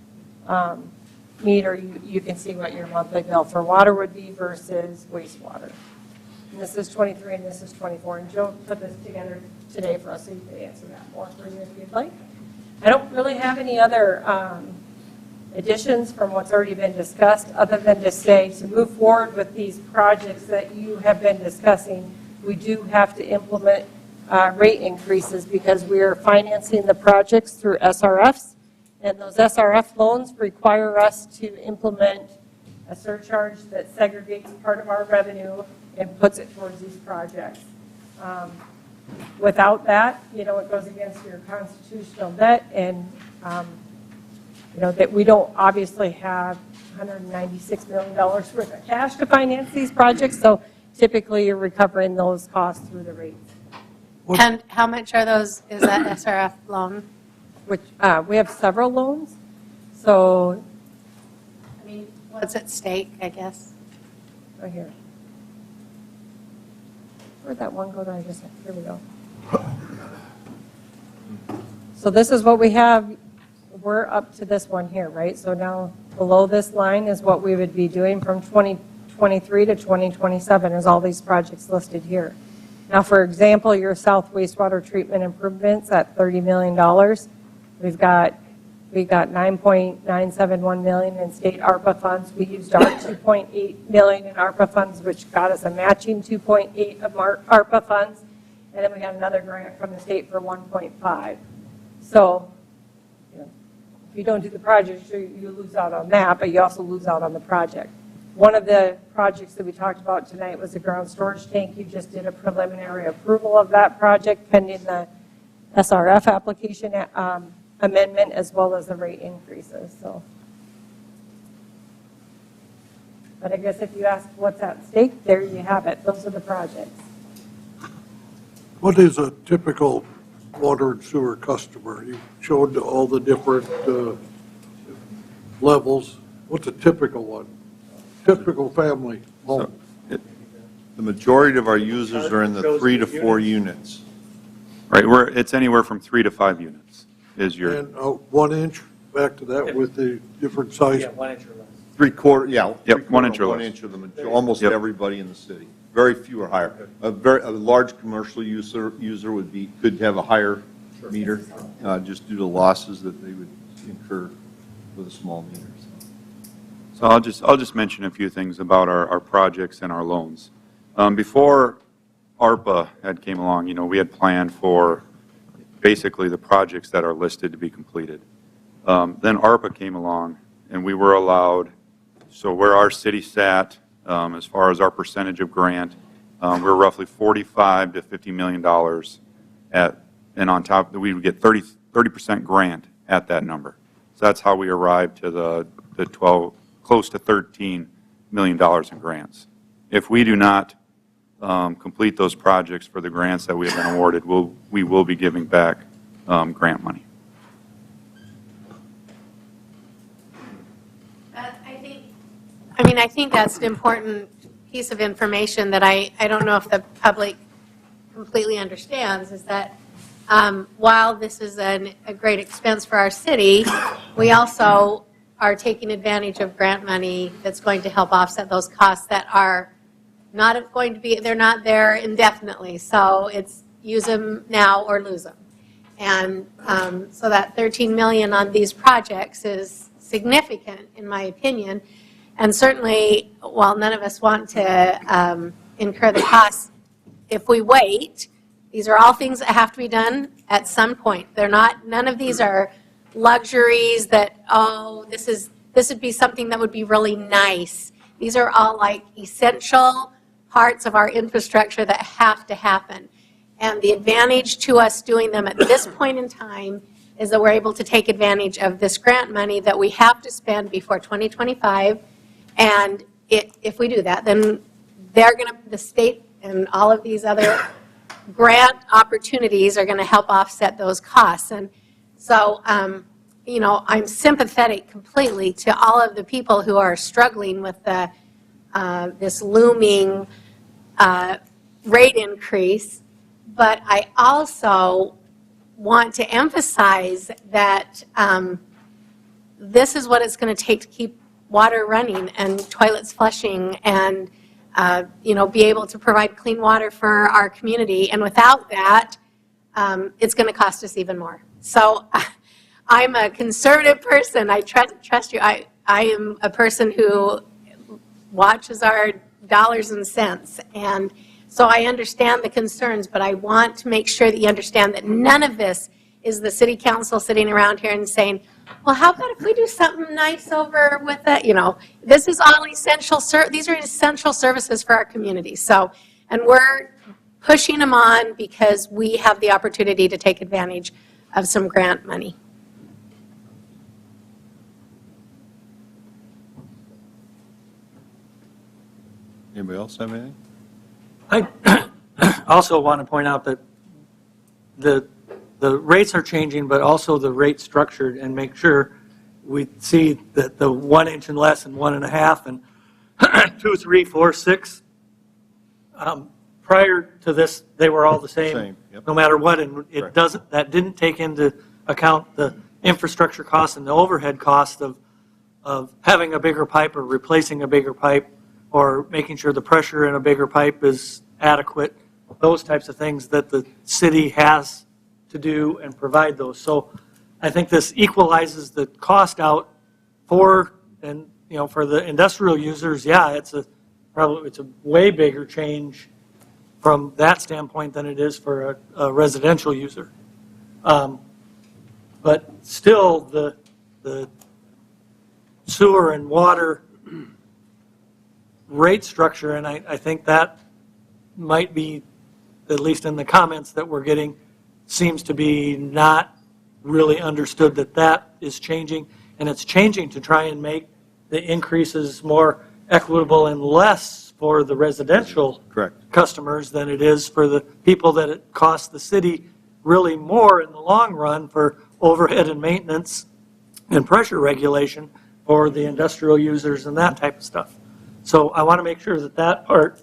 meter, you can see what your monthly bill for water would be versus wastewater. And this is 23 and this is 24. And Joe put this together today for us so you can answer that more for you if you'd like. I don't really have any other additions from what's already been discussed, other than to say, to move forward with these projects that you have been discussing, we do have to implement rate increases because we are financing the projects through SRFs, and those SRF loans require us to implement a surcharge that segregates part of our revenue and puts it towards these projects. Without that, it goes against your constitutional debt, and that we don't obviously have $196 million worth of cash to finance these projects, so typically you're recovering those costs through the rates. And how much are those, is that SRF loan? Which, we have several loans, so. I mean, what's at stake, I guess? Right here. Where'd that one go that I just had? Here we go. So this is what we have. We're up to this one here, right? So now below this line is what we would be doing from 2023 to 2027 is all these projects listed here. Now, for example, your south wastewater treatment improvements at $30 million. We've got $9.971 million in state ARPA funds. We used our $2.8 million in ARPA funds, which got us a matching $2.8 of ARPA funds. And then we had another grant from the state for $1.5. So, if you don't do the project, you lose out on that, but you also lose out on the project. One of the projects that we talked about tonight was the ground storage tank. You just did a preliminary approval of that project pending the SRF application amendment as well as the rate increases. So, but I guess if you ask what's at stake, there you have it. Those are the projects. What is a typical water and sewer customer? You showed all the different levels. What's a typical one? Typical family home? The majority of our users are in the 3 to 4 units. Right, it's anywhere from 3 to 5 units is your. And 1 inch, back to that with the different size? Yeah, 1 inch or less. 3/4, yeah. Yep, 1 inch or 1 less. inch of almost everybody in the city. Very few are higher. A large commercial user could have a higher meter, just due to losses that they would incur with a small meter. So I'll just mention a few things about our projects and our loans. Before ARPA had came along, we had planned for basically the projects that are listed to be completed. Then ARPA came along, and we were allowed, so where our city sat, as far as our percentage of grant, we're roughly $45 to $50 million and on top, we would get 30% grant at that number. So that's how we arrived to the 12, close to $13 million in grants. If we do not complete those projects for the grants that we have been awarded, we will be giving back grant money. I think that's an important piece of information that I don't know if the public completely understands, is that while this is a great expense for our city, we also are taking advantage of grant money that's going to help offset those costs that are not going to be, they're not there indefinitely. So it's use them now or lose them. And so that $13 million on these projects is significant, in my opinion. And certainly, while none of us want to incur the costs, if we wait, these are all things that have to be done at some point. They're not, none of these are luxuries that, oh, this would be something that would be really nice. These are all like essential parts of our infrastructure that have to happen. And the advantage to us doing them at this point in time is that we're able to take advantage of this grant money that we have to spend before 2025. And if we do that, then the state and all of these other grant opportunities are going to help offset those costs. And so, I'm sympathetic completely to all of the people who are struggling with this looming rate increase. But I also want to emphasize that this is what it's going to take to keep water running and toilets flushing and be able to provide clean water for our community. And without that, it's going to cost us even more. So I'm a conservative person. I trust you. I am a person who watches our dollars and cents. And so I understand the concerns, but I want to make sure that you understand that none of this is the city council sitting around here and saying, well, how about if we do something nice over with that? You know, this is all essential, these are essential services for our community. So, and we're pushing them on because we have the opportunity to take advantage of some grant money. Anybody else have anything? I also want to point out that the rates are changing, but also the rate structured, and make sure we see that the 1 inch and less and 1.5 and 2, 3, 4, 6. Prior to this, they were all the same, Yep. no matter what, and it doesn't. That didn't take into account the infrastructure costs and the overhead cost of having a bigger pipe or replacing a bigger pipe or making sure the pressure in a bigger pipe is adequate. Those types of things that the city has to do and provide those. So I think this equalizes the cost out for, and you know, for the industrial users. Yeah, it's a way bigger change from that standpoint than it is for a residential user. But still, the sewer and water rate structure, and I think that might be, at least in the comments that we're getting, seems to be not really understood that that is changing, and it's changing to try and make the increases more equitable and less for the residential customers than it is for the people that it costs the city really more in the long run for overhead and maintenance and pressure regulation for the industrial users and that type of stuff. So I want to make sure that that part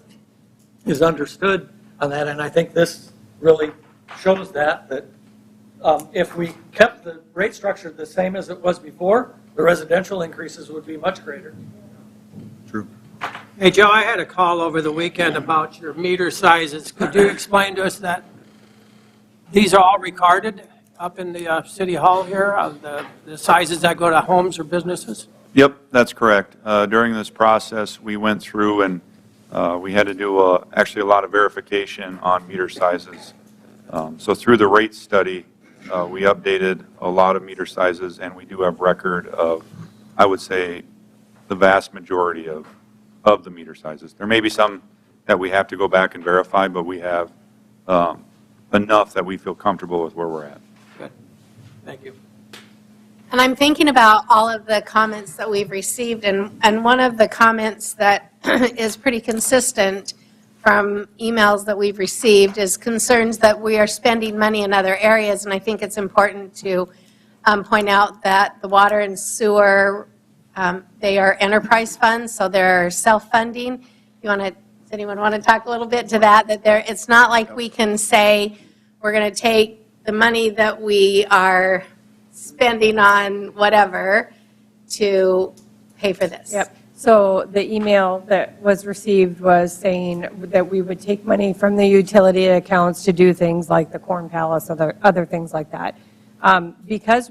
is understood on that, and I think this really shows that if we kept the rate structure the same as it was before, the residential increases would be much greater. True. Hey, Joe, I had a call over the weekend about your meter sizes. Could you explain to us that these are all recorded up in the city hall here, of the sizes that go to homes or businesses? Yep, that's correct. During this process, we went through and we had to do actually a lot of verification on meter sizes. So through the rate study, we updated a lot of meter sizes, and we do have record of, I would say, the vast majority of the meter sizes. There may be some that we have to go back and verify, but we have enough that we feel comfortable with where we're at. Good. Thank you. And I'm thinking about all of the comments that we've received, and one of the comments that is pretty consistent from emails that we've received is concerns that we are spending money in other areas, and I think it's important to point out that the water and sewer, they are enterprise funds, so they're self-funding. Does anyone want to talk a little bit to that? It's not like we can say we're going to take the money that we are spending on whatever to pay for this. Yep. So the email that was received was saying that we would take money from the utility accounts to do things like the Corn Palace, other things like that. Because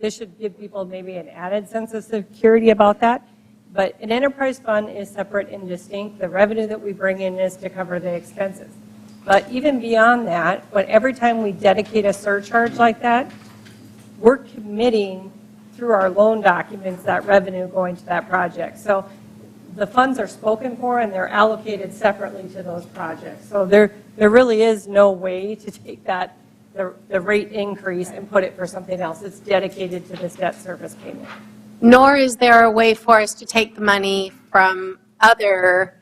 this should give people maybe an added sense of security about that. But an enterprise fund is separate and distinct. The revenue that we bring in is to cover the expenses. But even beyond that, every time we dedicate a surcharge like that, we're committing through our loan documents that revenue going to that project. So the funds are spoken for and they're allocated separately to those projects. So there really is no way to take that, the rate increase, and put it for something else. It's dedicated to this debt service payment. Nor is there a way for us to take the money from other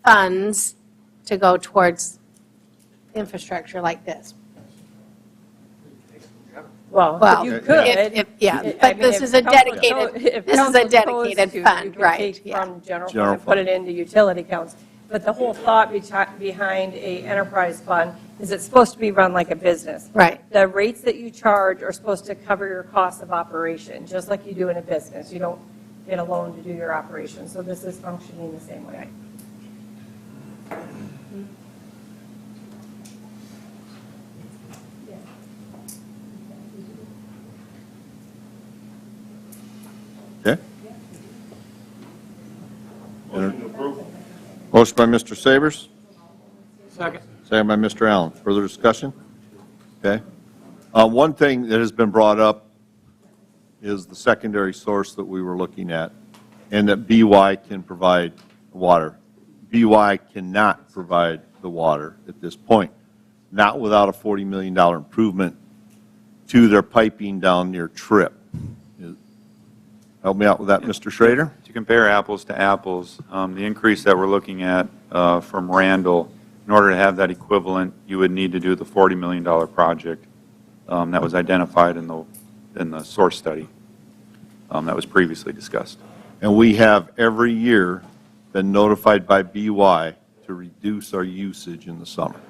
funds to go towards infrastructure like this. Well, you could. But this is a dedicated fund, right? From general fund and put it into utility accounts. But the whole thought behind a enterprise fund is it's supposed to be run like a business. Right. The rates that you charge are supposed to cover your costs of operation, just like you do in a business. You don't get a loan to do your operation. So this is functioning the same way. Motion by Mr. Sabers, Second. second by Mr. Allen. Further discussion? Okay. One thing that has been brought up is the secondary source that we were looking at, and that BY can provide water. BY cannot provide the water at this point, not without a $40 million improvement to their piping down near Tripp. Help me out with that, Mr. Schrader? To compare apples to apples, the increase that we're looking at from Randall, in order to have that equivalent, you would need to do the $40 million project that was identified in the source study that was previously discussed. And we have every year been notified by BY to reduce our usage in the summer.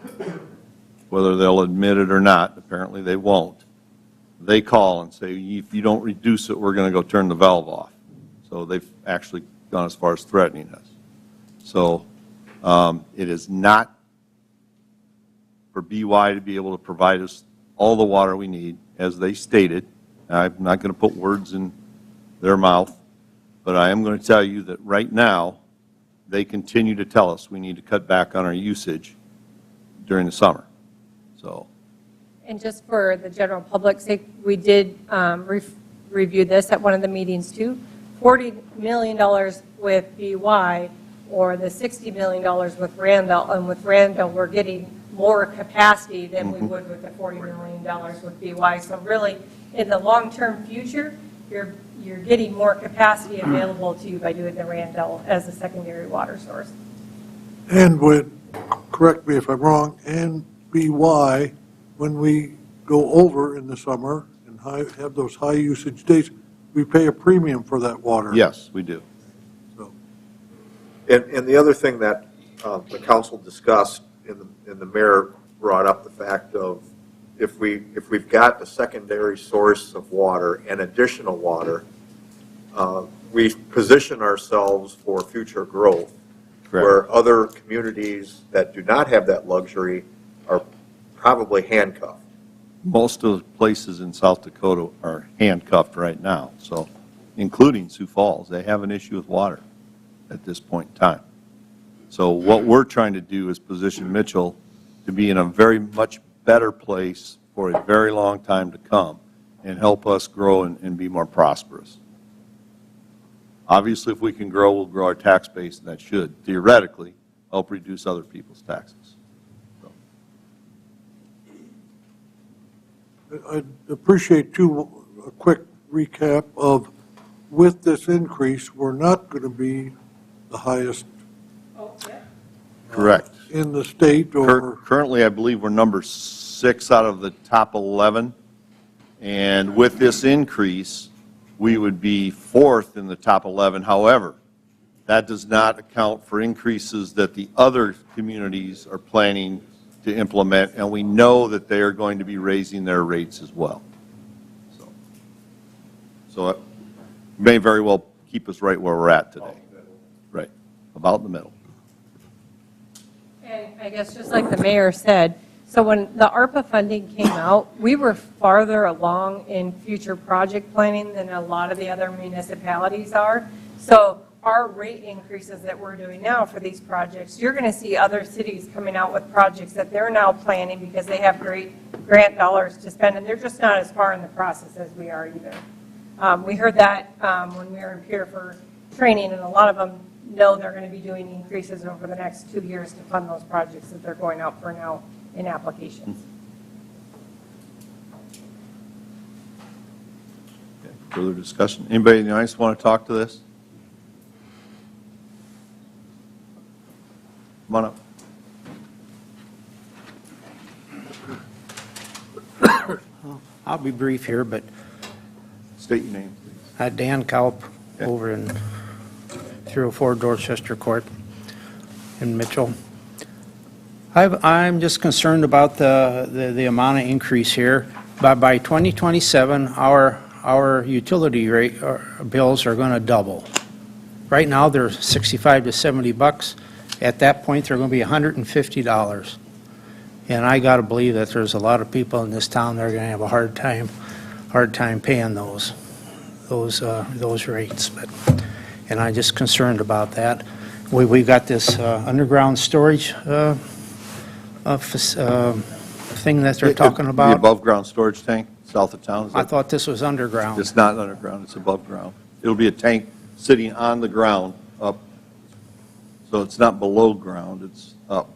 Whether they'll admit it or not, apparently they won't. They call and say, if you don't reduce it, we're going to go turn the valve off. So they've actually gone as far as threatening us. So it is not for BY to be able to provide us all the water we need, as they stated. I'm not going to put words in their mouth, but I am going to tell you that right now, they continue to tell us we need to cut back on our usage during the summer. So. And just for the general public's sake, we did review this at one of the meetings too. $40 million with BY or the $60 million with Randall. And with Randall, we're getting more capacity than we would with the $40 million with BY. So really, in the long-term future, you're getting more capacity available to you by doing the Randall as a secondary water source. And correct me if I'm wrong, and BY, when we go over in the summer and have those high usage days, we pay a premium for that water. Yes, we do. And the other thing that the council discussed, and the mayor brought up the fact of if we've got a secondary source of water and additional water, we position ourselves for future growth. Correct. Where other communities that do not have that luxury are probably handcuffed. Most of the places in South Dakota are handcuffed right now, so including Sioux Falls. They have an issue with water at this point in time. So what we're trying to do is position Mitchell to be in a very much better place for a very long time to come and help us grow and be more prosperous. Obviously, if we can grow, we'll grow our tax base, and that should, theoretically, help reduce other people's taxes. I'd appreciate, too, a quick recap of, with this increase, we're not going to be the highest Correct. in the state, or Currently, I believe we're number 6 out of the top 11, and with this increase, we would be 4th in the top 11. However, that does not account for increases that the other communities are planning to implement, and we know that they are going to be raising their rates as well. So it may very well keep us right where we're at today. Right, about in the middle. And I guess just like the mayor said, so when the ARPA funding came out, we were farther along in future project planning than a lot of the other municipalities are. So our rate increases that we're doing now for these projects, you're going to see other cities coming out with projects that they're now planning because they have great grant dollars to spend, and they're just not as far in the process as we are either. We heard that when we were in Pierre for training, and a lot of them know they're going to be doing increases over the next 2 years to fund those projects that they're going out for now in applications. Okay, further discussion? Anybody in the audience want to talk to this? Come on up. I'll be brief here, but state your name, please. Dan Kalp, over in 304 Dorchester Court in Mitchell. I'm just concerned about the amount of increase here. By 2027, our utility rate bills are going to double. Right now, they're $65 to $70. At that point, they're going to be $150. And I got to believe that there's a lot of people in this town that are going to have a hard time paying those rates. And I'm just concerned about that. we got this underground storage thing that they're talking The about. above-ground storage tank south of town. I thought this was underground. It's not underground, it's above ground. It'll be a tank sitting on the ground up, so it's not below ground, it's up.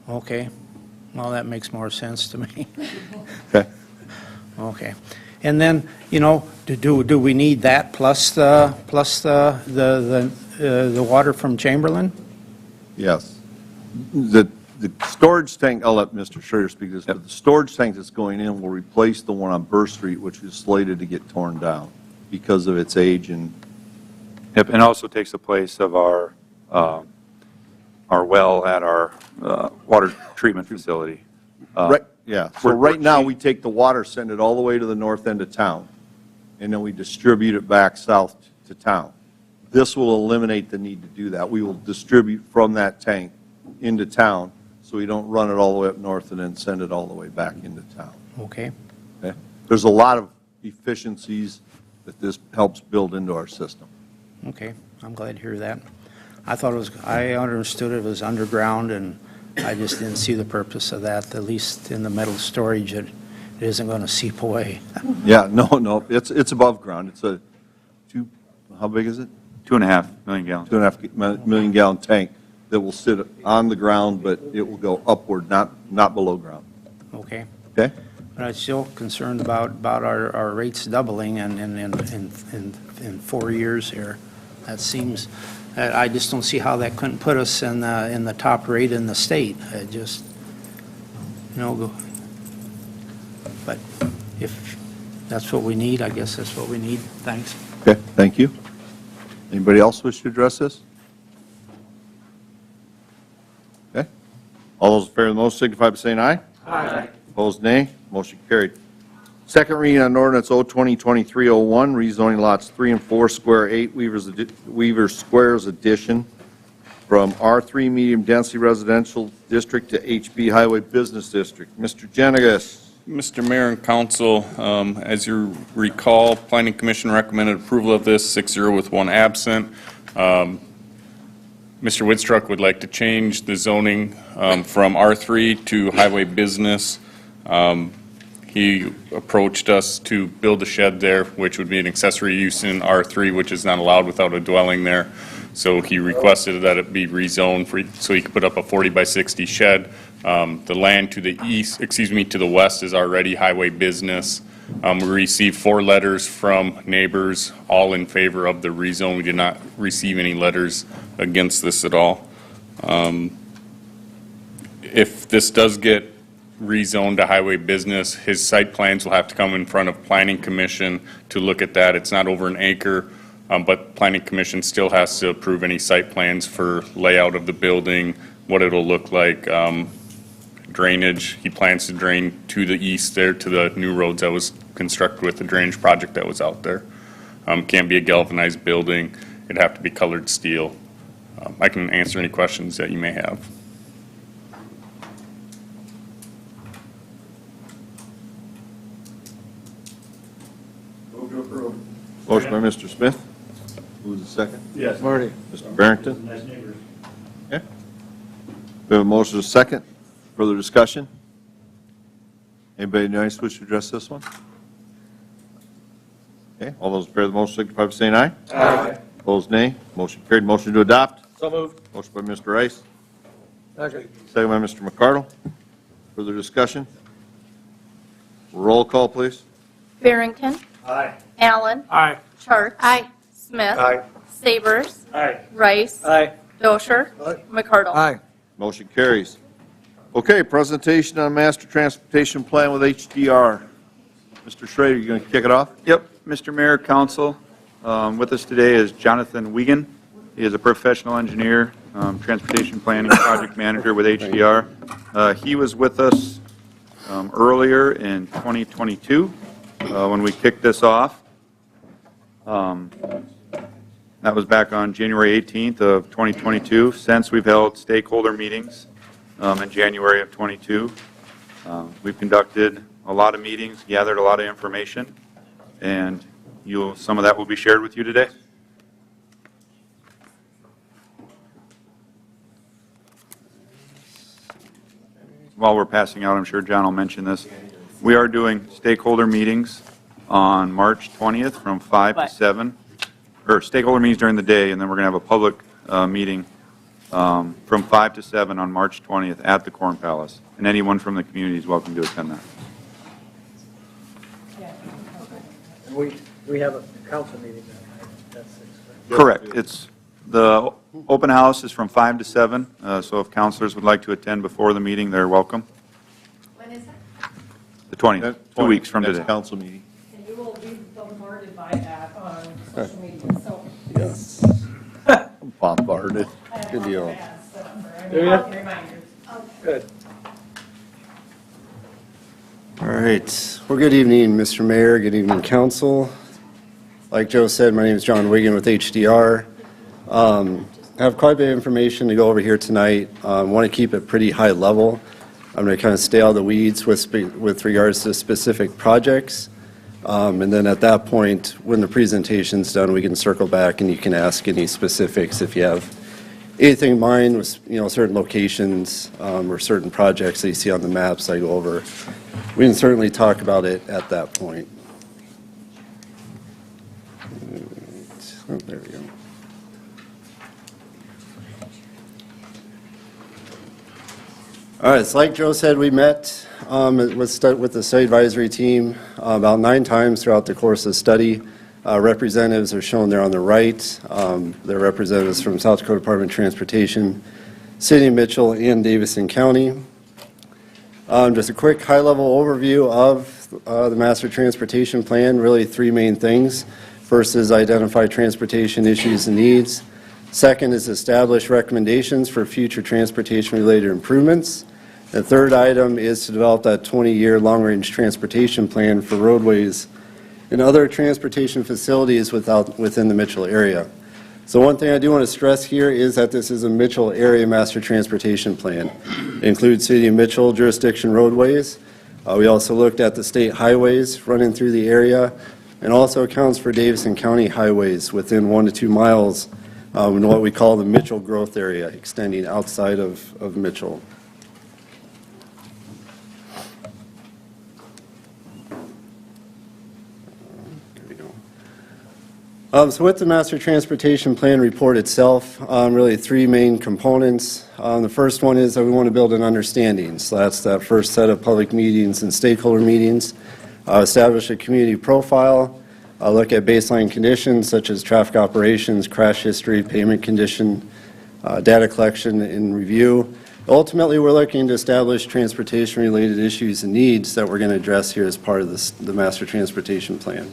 Okay. Well, that makes more sense to me. Okay. Okay. And then, do we need that plus the water from Chamberlain? Yes. The storage tank, I'll let Mr. Schrader speak to this, but the storage tank that's going in will replace the one on Burr Street, which is slated to get torn down because of its age and. Yep, and also takes the place of our well at our water treatment facility. Right, yeah. So right now, we take the water, send it all the way to the north end of town, and then we distribute it back south to town. This will eliminate the need to do that. We will distribute from that tank into town, so we don't run it all the way up north and then send it all the way back into town. Okay. Okay? There's a lot of efficiencies that this helps build into our system. Okay, I'm glad to hear that. I understood it was underground, and I just didn't see the purpose of that, at least in the metal storage, it isn't going to seep away. Yeah, no, it's above ground. It's a how big is it? 2.5 million gallons. 2.5 million gallon tank that will sit on the ground, but it will go upward, not below ground. Okay. Okay? But I'm still concerned about our rates doubling in 4 years here. That seems, I just don't see how that couldn't put us in the top rate in the state. It just, but if that's what we need, I guess that's what we need. Thanks. Okay, thank you. Anybody else wish to address this? Okay. All those in favor of the motion signify by saying aye. Aye. Opposed, nay. Motion carried. Second reading on ordinance 0202301, rezoning lots 3 and 4, Square 8, Weaver Squares Addition from R3 Medium Density Residential District to HB Highway Business District. Mr. Jenigas. Mr. Mayor and Council, as you recall, Planning Commission recommended approval of this 6-0 with 1 absent. Mr. Woodstruck would like to change the zoning from R3 to Highway Business. He approached us to build a shed there, which would be an accessory use in R3, which is not allowed without a dwelling there. So he requested that it be rezoned so he could put up a 40 by 60 shed. The land to the east, to the west is already Highway Business. We received 4 letters from neighbors, all in favor of the rezone. We did not receive any letters against this at all. If this does get rezoned to Highway Business, his site plans will have to come in front of Planning Commission to look at that. It's not over an acre, but Planning Commission still has to approve any site plans for layout of the building, what it'll look like, drainage. He plans to drain to the east there to the new roads that was constructed with the drainage project that was out there. Can't be a galvanized building. It'd have to be colored steel. I can answer any questions that you may have. Motion by Mr. Smith. Who's the second? Yes. Marty. Mr. Barrington. Nice neighbors. Okay. We have a motion and a second. Further discussion? Anybody nice wish to address this one? Okay, all those in favor of the motion signify by saying aye. Aye. Opposed, nay. Motion carried. Motion to adopt. So moved. Motion by Mr. Rice. Second. Second by Mr. McCardle. Further discussion? Roll call, please. Barrington. Aye. Allen. Aye. Chart. Aye. Smith. Aye. Sabers. Aye. Rice. Aye. Dosher. McCardle. Aye. Motion carries. Okay, presentation on master transportation plan with HDR. Mr. Schrader, you going to kick it off? Yep, Mr. Mayor, Council, with us today is Jonathan Wiegand. He is a professional engineer, transportation planning project manager with HDR. He was with us earlier in 2022 when we kicked this off. That was back on January 18th of 2022. Since we've held stakeholder meetings in January of 22. We've conducted a lot of meetings, gathered a lot of information, and some of that will be shared with you today. while we're passing out, I'm sure John will mention this, we are doing stakeholder meetings on March 20th from 5 to 7, or stakeholder meetings during the day, and then we're going to have a public meeting from 5 to 7 on March 20th at the Corn Palace, and anyone from the community is welcome to attend that. And we have a council meeting that night. That's 6, right? Correct. It's, the open house is from 5 to 7, so if counselors would like to attend before the meeting, they're welcome. When is it? The 20th, 2 weeks from Next today. council meeting. And you will be bombarded by that on social media, so. Yes. Bombarded. Good deal. Good. All right. Well, good evening, Mr. Mayor. Good evening, council. Like Joe said, my name is John Wigan with HDR. I have quite a bit of information to go over here tonight. I want to keep it pretty high level. I'm going to kind of stay out of the weeds with regards to specific projects. And then at that point, when the presentation's done, we can circle back and you can ask any specifics if you have anything in mind with, certain locations or certain projects that you see on the maps I go over. We can certainly talk about it at that point. Oh, there we go. All right, so like Joe said, we met with the study advisory team about 9 times throughout the course of the study. Representatives are shown there on the right. They're representatives from South Dakota Department of Transportation, City of Mitchell, and Davidson County. Just a quick high-level overview of the Master Transportation Plan, really 3 main things. First is identify transportation issues and needs. Second is establish recommendations for future transportation-related improvements. The third item is to develop that 20-year long-range transportation plan for roadways and other transportation facilities within the Mitchell area. So one thing I do want to stress here is that this is a Mitchell Area Master Transportation Plan. It includes City of Mitchell jurisdiction roadways. We also looked at the state highways running through the area, and also accounts for Davidson County highways within 1 to 2 miles in what we call the Mitchell growth area, extending outside of Mitchell. So with the Master Transportation Plan report itself, really 3 main components. The first one is that we want to build an understanding. So that's that first set of public meetings and stakeholder meetings. Establish a community profile. Look at baseline conditions such as traffic operations, crash history, payment condition, data collection and review. Ultimately, we're looking to establish transportation-related issues and needs that we're going to address here as part of the Master Transportation Plan.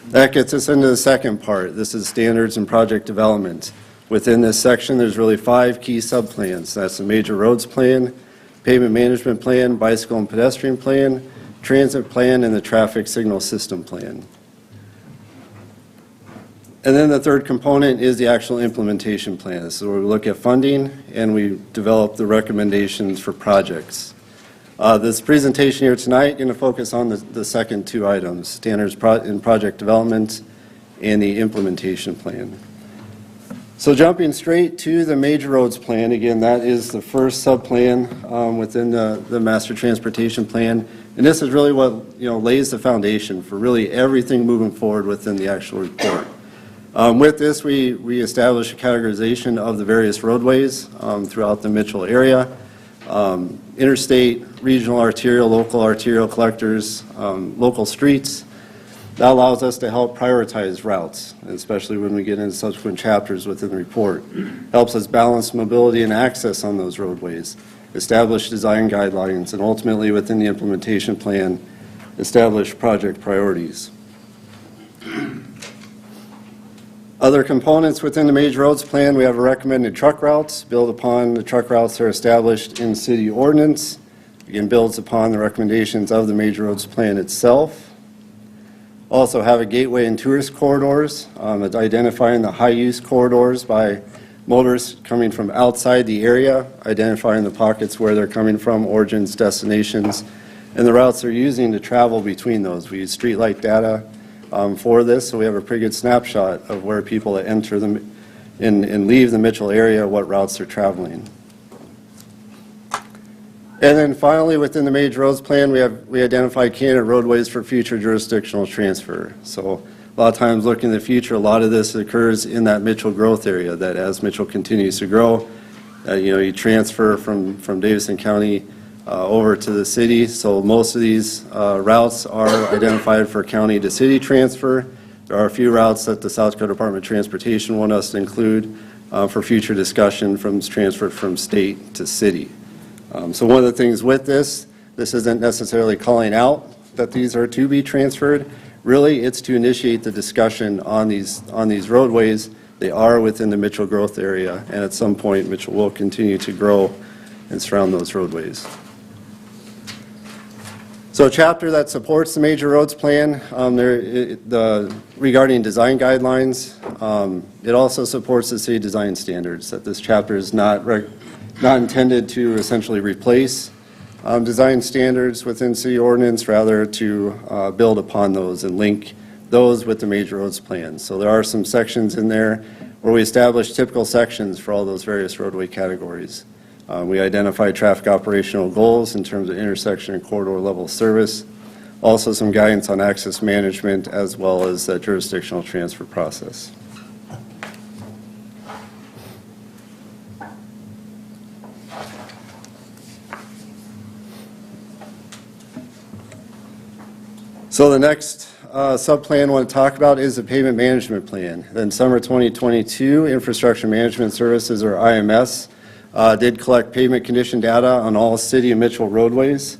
That gets us into the second part. This is standards and project development. Within this section, there's really 5 key subplans. That's the major roads plan, pavement management plan, bicycle and pedestrian plan, transit plan, and the traffic signal system plan. And then the third component is the actual implementation plan. This is where we look at funding and we develop the recommendations for projects. This presentation here tonight is going to focus on the second 2 items, standards in project development and the implementation plan. So jumping straight to the major roads plan, again, that is the first subplan within the Master Transportation Plan. And this is really what lays the foundation for really everything moving forward within the actual report. With this, we establish a categorization of the various roadways throughout the Mitchell area. Interstate, regional arterial, local arterial collectors, local streets. That allows us to help prioritize routes, especially when we get into subsequent chapters within the report. Helps us balance mobility and access on those roadways, establish design guidelines, and ultimately within the implementation plan, establish project priorities. Other components within the major roads plan, we have a recommended truck routes, build upon the truck routes that are established in city ordinance. Again, builds upon the recommendations of the major roads plan itself. Also have a gateway and tourist corridors, identifying the high-use corridors by motorists coming from outside the area, identifying the pockets where they're coming from, origins, destinations, and the routes they're using to travel between those. We use streetlight data for this, so we have a pretty good snapshot of where people that enter them and leave the Mitchell area, what routes they're traveling. And then finally, within the major roads plan, we identified candidate roadways for future jurisdictional transfer. So a lot of times looking in the future, a lot of this occurs in that Mitchell growth area, that as Mitchell continues to grow, you transfer from Davidson County over to the city. So most of these routes are identified for county to city transfer. There are a few routes that the South Dakota Department of Transportation want us to include for future discussion from transfer from state to city. So one of the things with this isn't necessarily calling out that these are to be transferred. Really, it's to initiate the discussion on these roadways. They are within the Mitchell growth area, and at some point, Mitchell will continue to grow and surround those roadways. So a chapter that supports the major roads plan regarding design guidelines, it also supports the city design standards, that this chapter is not intended to essentially replace design standards within city ordinance, rather to build upon those and link those with the major roads plan. So there are some sections in there where we establish typical sections for all those various roadway categories. We identify traffic operational goals in terms of intersection and corridor level service, also some guidance on access management, as well as the jurisdictional transfer process. So the next subplan I want to talk about is the pavement management plan. In summer 2022, Infrastructure Management Services, or IMS, did collect pavement condition data on all city and Mitchell roadways.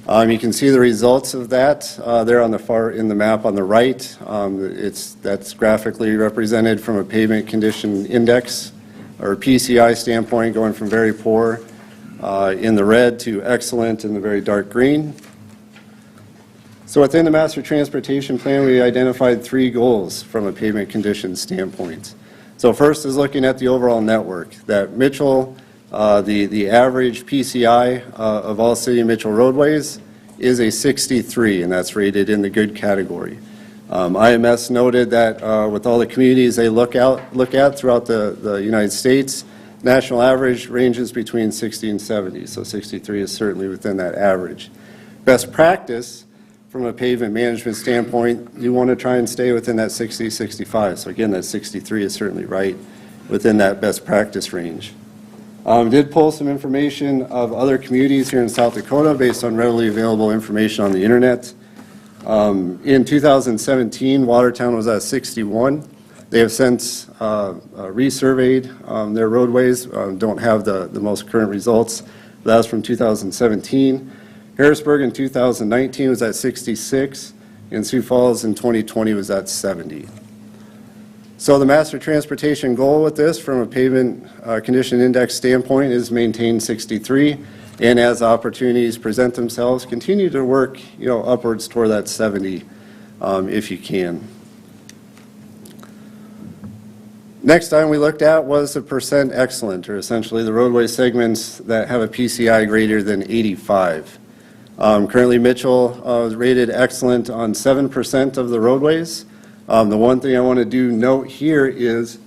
You can see the results of that there on in the map on the right. That's graphically represented from a pavement condition index or PCI standpoint, going from very poor in the red to excellent in the very dark green. So within the Master Transportation Plan, we identified 3 goals from a pavement condition standpoint. So first is looking at the overall network, that Mitchell, the average PCI of all city Mitchell roadways is a 63, and that's rated in the good category. IMS noted that with all the communities they look at throughout the United States, national average ranges between 60 and 70, so 63 is certainly within that average. Best practice from a pavement management standpoint, you want to try and stay within that 60, 65. So again, that 63 is certainly right within that best practice range. Did pull some information of other communities here in South Dakota based on readily available information on the internet. In 2017, Watertown was at 61. They have since resurveyed their roadways, don't have the most current results. That was from 2017. Harrisburg in 2019 was at 66, and Sioux Falls in 2020 was at 70. So the master transportation goal with this, from a pavement condition index standpoint, is maintain 63, and as opportunities present themselves, continue to work, upwards toward that 70, if you can. Next item we looked at was the percent excellent, or essentially the roadway segments that have a PCI greater than 85. Currently, Mitchell is rated excellent on 7% of the roadways. The one thing I want to note here is,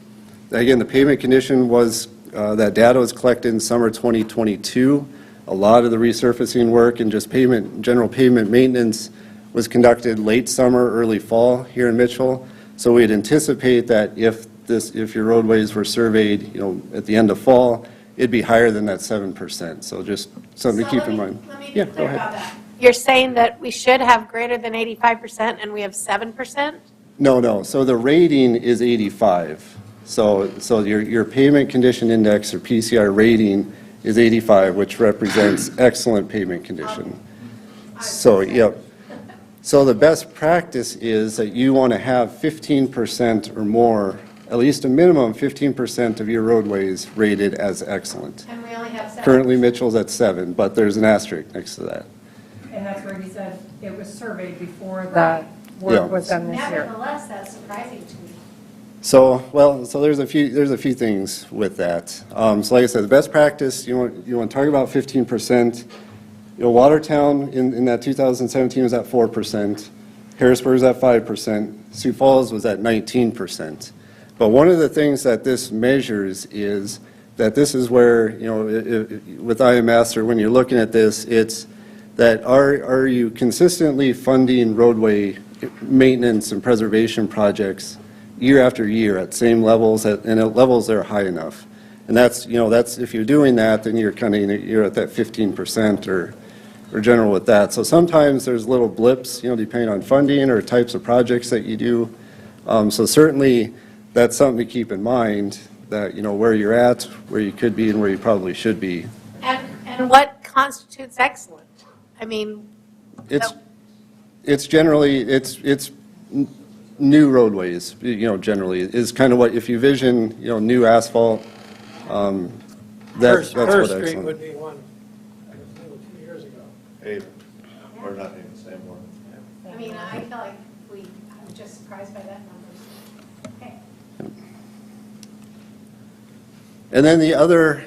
that, again, the pavement condition was, that data was collected in summer 2022. A lot of the resurfacing work and just general pavement maintenance was conducted late summer, early fall here in Mitchell. So we'd anticipate that if your roadways were surveyed, at the end of fall, it'd be higher than that 7%. So just something to keep in mind. Let me Yeah, be go clear ahead. about that. You're saying that we should have greater than 85% and we have 7%? No. So the rating is 85. So your pavement condition index, or PCI rating, is 85, which represents excellent pavement condition. So, yep. So the best practice is that you want to have 15% or more, at least a minimum 15% of your roadways rated as excellent. And we only have 7. Currently, Mitchell's at 7, but there's an asterisk next to that. And that's where he said it was surveyed before the work was done this year. Nevertheless, that's surprising to me. So there's a few things with that. So like I said, the best practice, you want to talk about 15%. Watertown in that 2017 was at 4%. Harrisburg was at 5%. Sioux Falls was at 19%. But one of the things that this measures is that this is where, with IMS, or when you're looking at this, it's that are you consistently funding roadway maintenance and preservation projects year after year at same levels, and at levels that are high enough? And that's, if you're doing that, then you're you're at that 15% or general with that. So sometimes there's little blips, depending on funding or types of projects that you do. So certainly, that's something to keep in mind, that, where you're at, where you could be, and where you probably should be. And what constitutes excellent? I mean, It's generally, it's new roadways, generally, is kind of what, if you vision, new asphalt, that's what First Street excellent. would be one, that was built 2 years ago. Hey, we're not even the same one. I mean, I feel like I'm just surprised by that number. Okay. And then the other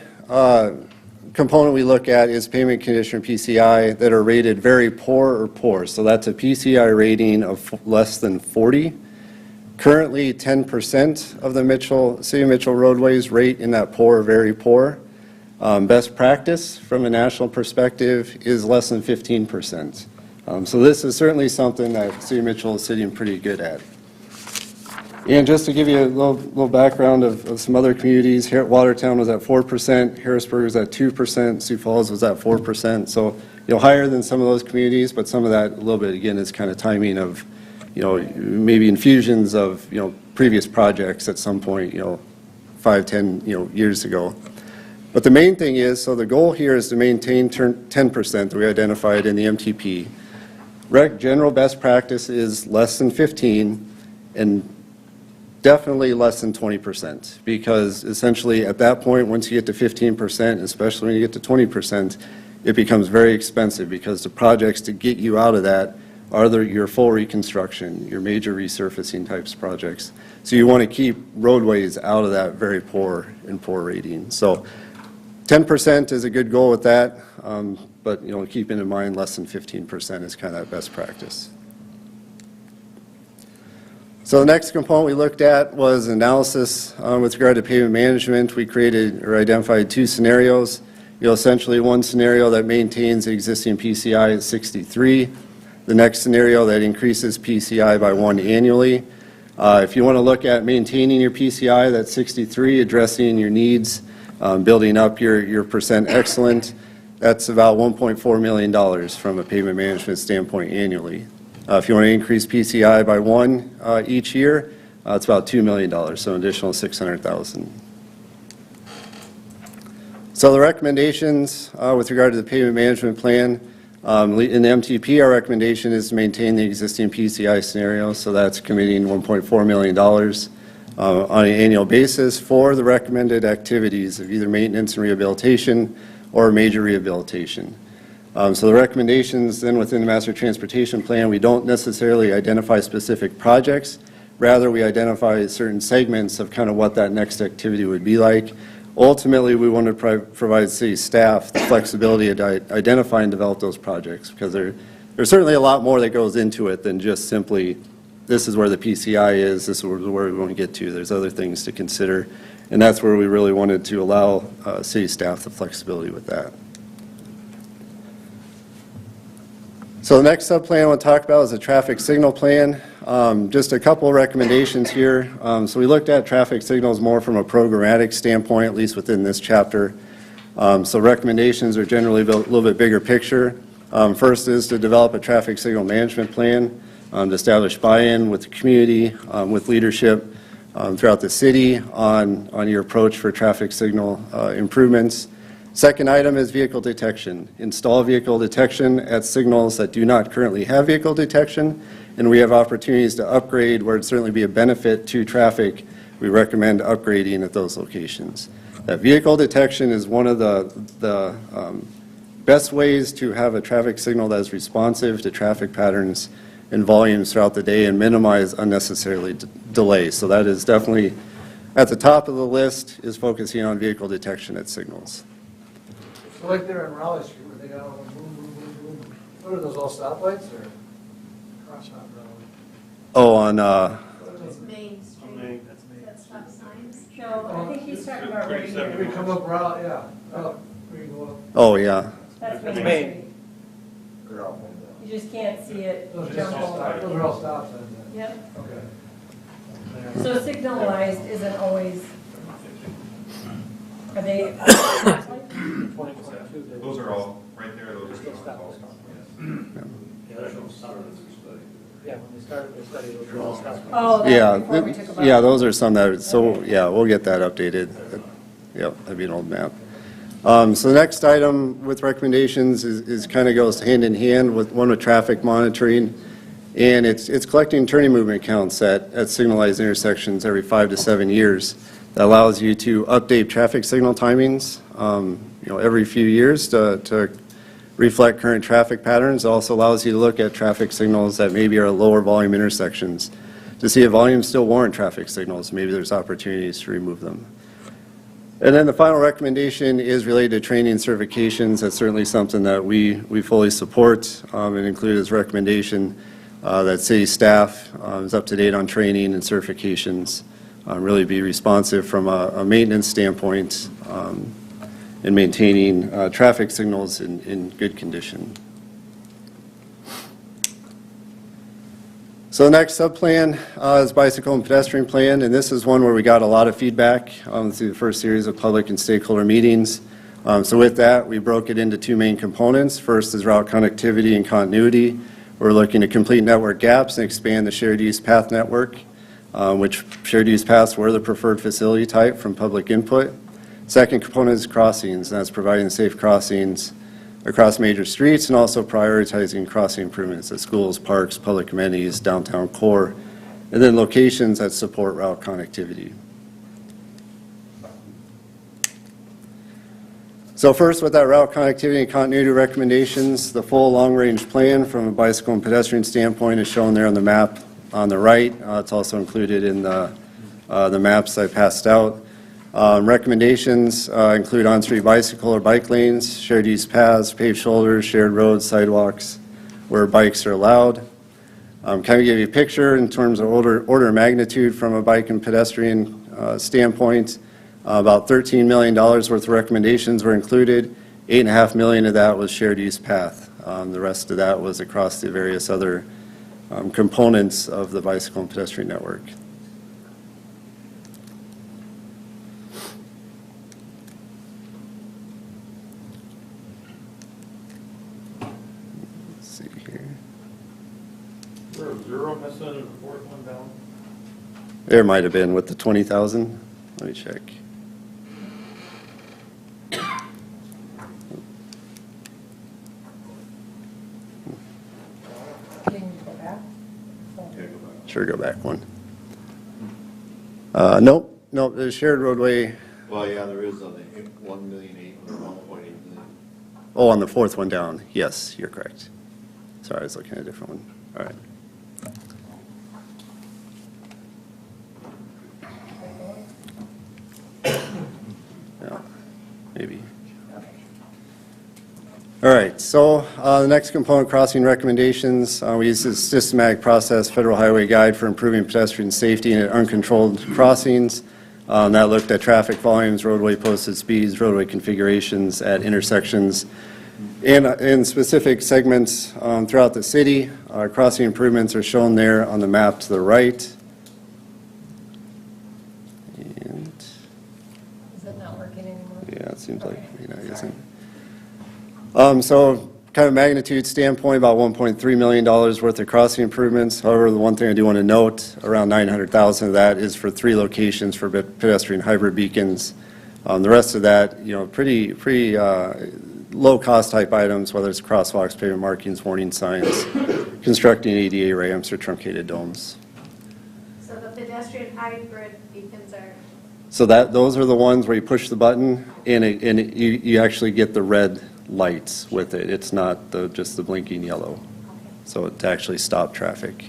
component we look at is payment condition PCI that are rated very poor or poor. So that's a PCI rating of less than 40. Currently, 10% of the City of Mitchell roadways rate in that poor or very poor. Best practice from a national perspective is less than 15%. So this is certainly something that City of Mitchell is sitting pretty good at. And just to give you a little background of some other communities, here at Watertown was at 4%, Harrisburg was at 2%, Sioux Falls was at 4%. So, higher than some of those communities, but some of that, a little bit, again, is kind of timing of, maybe infusions of, previous projects at some point, 5, 10, years ago. But the main thing is, so the goal here is to maintain 10% that we identified in the MTP. General best practice is less than 15, and definitely less than 20%, because essentially at that point, once you get to 15%, especially when you get to 20%, it becomes very expensive, because the projects to get you out of that are your full reconstruction, your major resurfacing types of projects. So you want to keep roadways out of that very poor rating. So 10% is a good goal with that, but keeping in mind less than 15% is kind of that best practice. So the next component we looked at was analysis with regard to pavement management. We created or identified 2 scenarios. Essentially one scenario that maintains the existing PCI at 63. The next scenario that increases PCI by 1 annually. If you want to look at maintaining your PCI, that's 63, addressing your needs, building up your percent excellent, that's about $1.4 million from a pavement management standpoint annually. If you want to increase PCI by 1 each year, it's about $2 million, so an additional $600,000. So the recommendations with regard to the pavement management plan, in the MTP, our recommendation is to maintain the existing PCI scenario, so that's committing $1.4 million on an annual basis for the recommended activities of either maintenance and rehabilitation or major rehabilitation. So the recommendations then within the Master Transportation Plan, we don't necessarily identify specific projects. Rather, we identify certain segments of kind of what that next activity would be like. Ultimately, we want to provide city staff the flexibility to identify and develop those projects, because there's certainly a lot more that goes into it than just simply, this is where the PCI is, this is where we want to get to. There's other things to consider, and that's where we really wanted to allow city staff the flexibility with that. So the next sub-plan I want to talk about is the traffic signal plan. Just a couple of recommendations here. So we looked at traffic signals more from a programmatic standpoint, at least within this chapter. So recommendations are generally a little bit bigger picture. First is to develop a traffic signal management plan, to establish buy-in with the community, with leadership throughout the city on your approach for traffic signal improvements. Second item is vehicle detection. Install vehicle detection at signals that do not currently have vehicle detection, and we have opportunities to upgrade where it'd certainly be a benefit to traffic. We recommend upgrading at those locations. That vehicle detection is one of the best ways to have a traffic signal that is responsive to traffic patterns and volumes throughout the day and minimize unnecessarily delays. So that is definitely at the top of the list, is focusing on vehicle detection at signals. So like there on Raleigh Street where they got all the boom, boom, boom, boom. What are those, all stoplights or crosswalk? Oh, on, It's Main Street. That's stop signs. No, I think he's talking about right here. We come up route, yeah. We go up. Oh, yeah. That's That's Main Main. Street. You just can't see it. Those jump over. are all stop signs then? Yep. Okay. So signalized isn't always, are they? Those are all, right there, those are all stop. Yeah, when they started their study, those were all stop signs. Oh, that's Yeah, before we took a vote. yeah, those are some that, so, yeah, we'll get that updated. Yep, that'd be an old map. So the next item with recommendations is kind of goes hand in hand with one with traffic monitoring. And it's collecting turning movement counts at signalized intersections every 5 to 7 years. That allows you to update traffic signal timings, every few years to reflect current traffic patterns. It also allows you to look at traffic signals that maybe are lower volume intersections to see if volumes still warrant traffic signals. Maybe there's opportunities to remove them. And then the final recommendation is related to training and certifications. That's certainly something that we fully support and include as recommendation that city staff is up to date on training and certifications, really be responsive from a maintenance standpoint in maintaining traffic signals in good condition. So the next subplan is bicycle and pedestrian plan, and this is one where we got a lot of feedback through the first series of public and stakeholder meetings. So with that, we broke it into two main components. First is route connectivity and continuity. We're looking to complete network gaps and expand the shared use path network, which shared use paths were the preferred facility type from public input. Second component is crossings, and that's providing safe crossings across major streets and also prioritizing crossing improvements at schools, parks, public amenities, downtown core, and then locations that support route connectivity. So first, with that route connectivity and continuity recommendations, the full long-range plan from a bicycle and pedestrian standpoint is shown there on the map on the right. It's also included in the maps I passed out. Recommendations include on-street bicycle or bike lanes, shared use paths, paved shoulders, shared roads, sidewalks where bikes are allowed. Kind of give you a picture in terms of order of magnitude from a bike and pedestrian standpoint. About $13 million worth of recommendations were included. $8.5 million of that was shared use path. The rest of that was across the various other components of the bicycle and pedestrian network. Zero missing and the fourth one down. There might have been with the 20,000. Let me check. Can you go back? Sure, go back one. Nope, there's shared roadway. Well, yeah, there is on the 1,801,800,000. Oh, on the fourth one down. Yes, you're correct. Sorry, I was looking at a different one. All right. Yeah, maybe. All right, so the next component, crossing recommendations. We use this systematic process, Federal Highway Guide for improving pedestrian safety in uncontrolled crossings. That looked at traffic volumes, roadway posted speeds, roadway configurations at intersections, and in specific segments throughout the city. Crossing improvements are shown there on the map to the right. And Is it not working anymore? yeah, it seems like it isn't. So kind of magnitude standpoint, about $1.3 million worth of crossing improvements. However, the one thing I do want to note, around $900,000 of that is for 3 locations for pedestrian hybrid beacons. The rest of that, pretty low-cost type items, whether it's crosswalks, pavement markings, warning signs, constructing ADA ramps, or truncated domes. So the pedestrian hybrid beacons are, So those are the ones where you push the button and you actually get the red lights with it. It's not just the blinking yellow. So to actually stop traffic.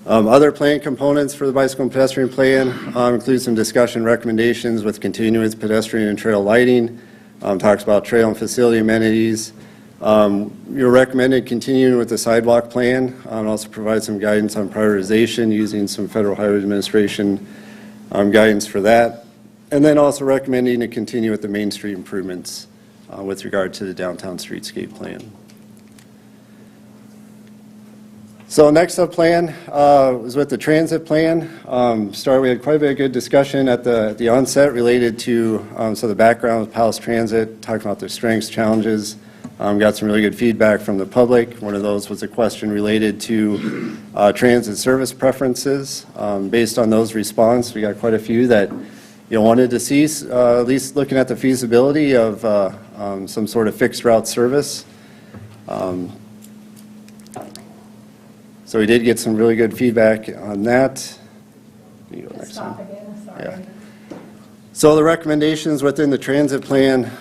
Other plan components for the bicycle and pedestrian plan include some discussion recommendations with continuous pedestrian and trail lighting. Talks about trail and facility amenities. You're recommended continuing with the sidewalk plan and also provide some guidance on prioritization using some Federal Highway Administration guidance for that. And then also recommending to continue with the Main Street improvements with regard to the downtown streetscape plan. So next up plan was with the transit plan. We had quite a bit of good discussion at the onset related to the background of Palace Transit, talking about their strengths, challenges. Got some really good feedback from the public. One of those was a question related to transit service preferences. Based on those responses, we got quite a few that wanted to see at least looking at the feasibility of some sort of fixed route service. So we did get some really good feedback on that. You go next one. Yeah. So the recommendations within the transit plan,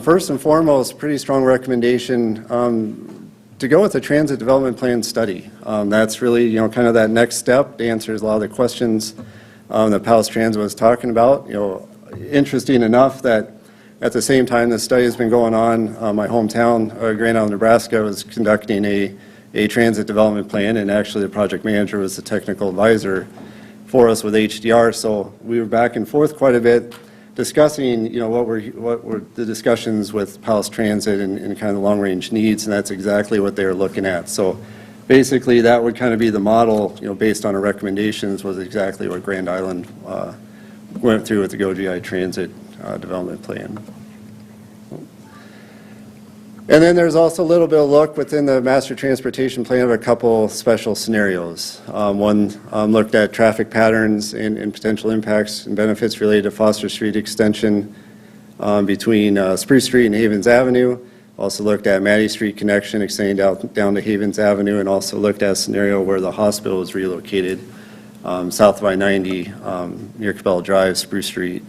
first and foremost, pretty strong recommendation to go with the transit development plan study. That's really, kind of that next step. It answers a lot of the questions that Palace Transit was talking about. Interesting enough that at the same time the study has been going on, my hometown, Grand Island, Nebraska, was conducting a transit development plan, and actually the project manager was the technical advisor for us with HDR. So we were back and forth quite a bit discussing, what were the discussions with Palace Transit and kind of the long-range needs, and that's exactly what they were looking at. So basically that would kind of be the model, based on our recommendations, was exactly what Grand Island went through with the GoGI Transit development plan. And then there's also a little bit of look within the master transportation plan of a couple special scenarios. One looked at traffic patterns and potential impacts and benefits related to Foster Street extension between Spruce Street and Havens Avenue. Also looked at Maddie Street connection extending down to Havens Avenue, and also looked at a scenario where the hospital is relocated south of I-90 near Cabell Drive, Spruce Street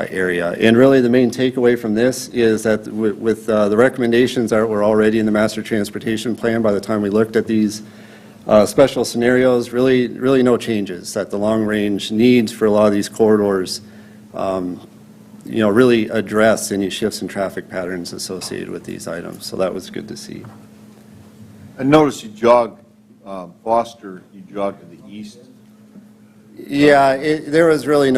area. And really the main takeaway from this is that with the recommendations that were already in the master transportation plan by the time we looked at these special scenarios, really no changes, that the long-range needs for a lot of these corridors really address any shifts in traffic patterns associated with these items. So that was good to see. I noticed you jog Foster, you jog to the east. Yeah, there was really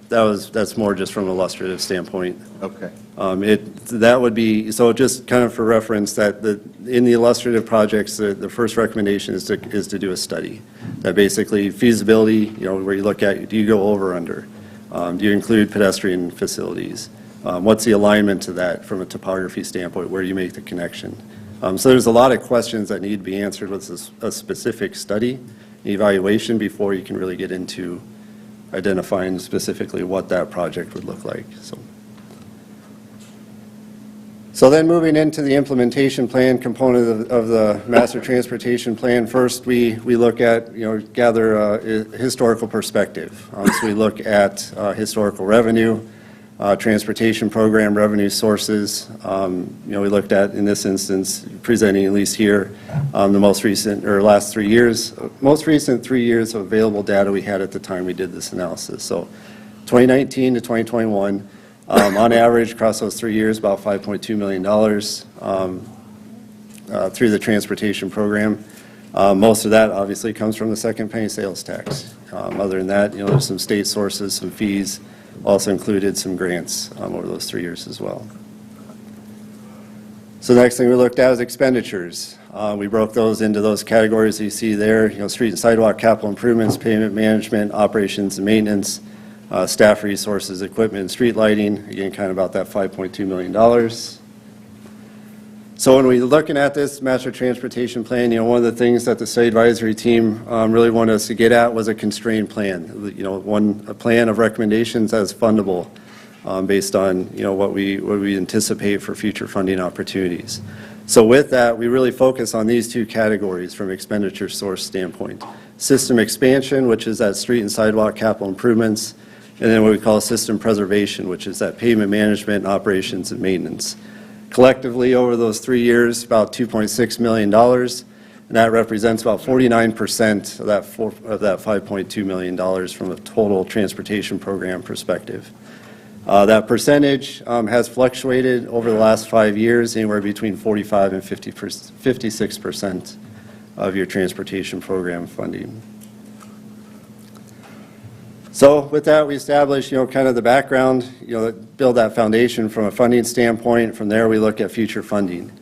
that's more just from an illustrative standpoint. Okay. That would be, so just kind of for reference, that in the illustrative projects, the first recommendation is to do a study. That basically feasibility, where you look at, do you go over or under? Do you include pedestrian facilities? What's the alignment to that from a topography standpoint, where you make the connection? So there's a lot of questions that need to be answered with a specific study evaluation before you can really get into identifying specifically what that project would look like. So then moving into the implementation plan component of the master transportation plan, first we look at, gather a historical perspective. So we look at historical revenue, transportation program revenue sources. We looked at, in this instance, presenting at least here, the most recent 3 years of available data we had at the time we did this analysis. So 2019 to 2021, on average across those 3 years, about $5.2 million through the transportation program. Most of that obviously comes from the second penny sales tax. Other than that, there's some state sources, some fees, also included some grants over those 3 years as well. So the next thing we looked at is expenditures. We broke those into those categories you see there, street and sidewalk capital improvements, pavement management, operations and maintenance, staff resources, equipment, and street lighting, again, kind of about that $5.2 million. So when we're looking at this master transportation plan, one of the things that the study advisory team really wanted us to get at was a constrained plan. A plan of recommendations that's fundable based on what we anticipate for future funding opportunities. So with that, we really focus on these two categories from expenditure source standpoint: system expansion, which is that street and sidewalk capital improvements, and then what we call system preservation, which is that pavement management, operations, and maintenance. Collectively, over those 3 years, about $2.6 million, and that represents about 49% of that $5.2 million from a total transportation program perspective. That percentage has fluctuated over the last 5 years, anywhere between 45 and 56% of your transportation program funding. So with that, we established, kind of the background, build that foundation from a funding standpoint. From there, we look at future funding.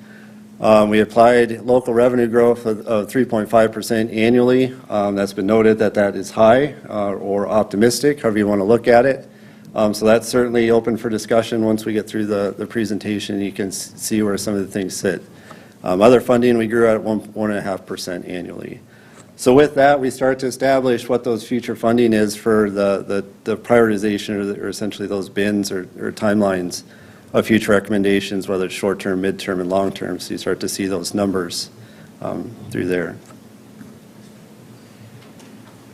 We applied local revenue growth of 3.5% annually. That's been noted that is high or optimistic, however you want to look at it. So that's certainly open for discussion. Once we get through the presentation, you can see where some of the things sit. Other funding, we grew at 1.5% annually. So with that, we start to establish what those future funding is for the prioritization or essentially those bins or timelines of future recommendations, whether it's short-term, mid-term, and long-term. So you start to see those numbers through there.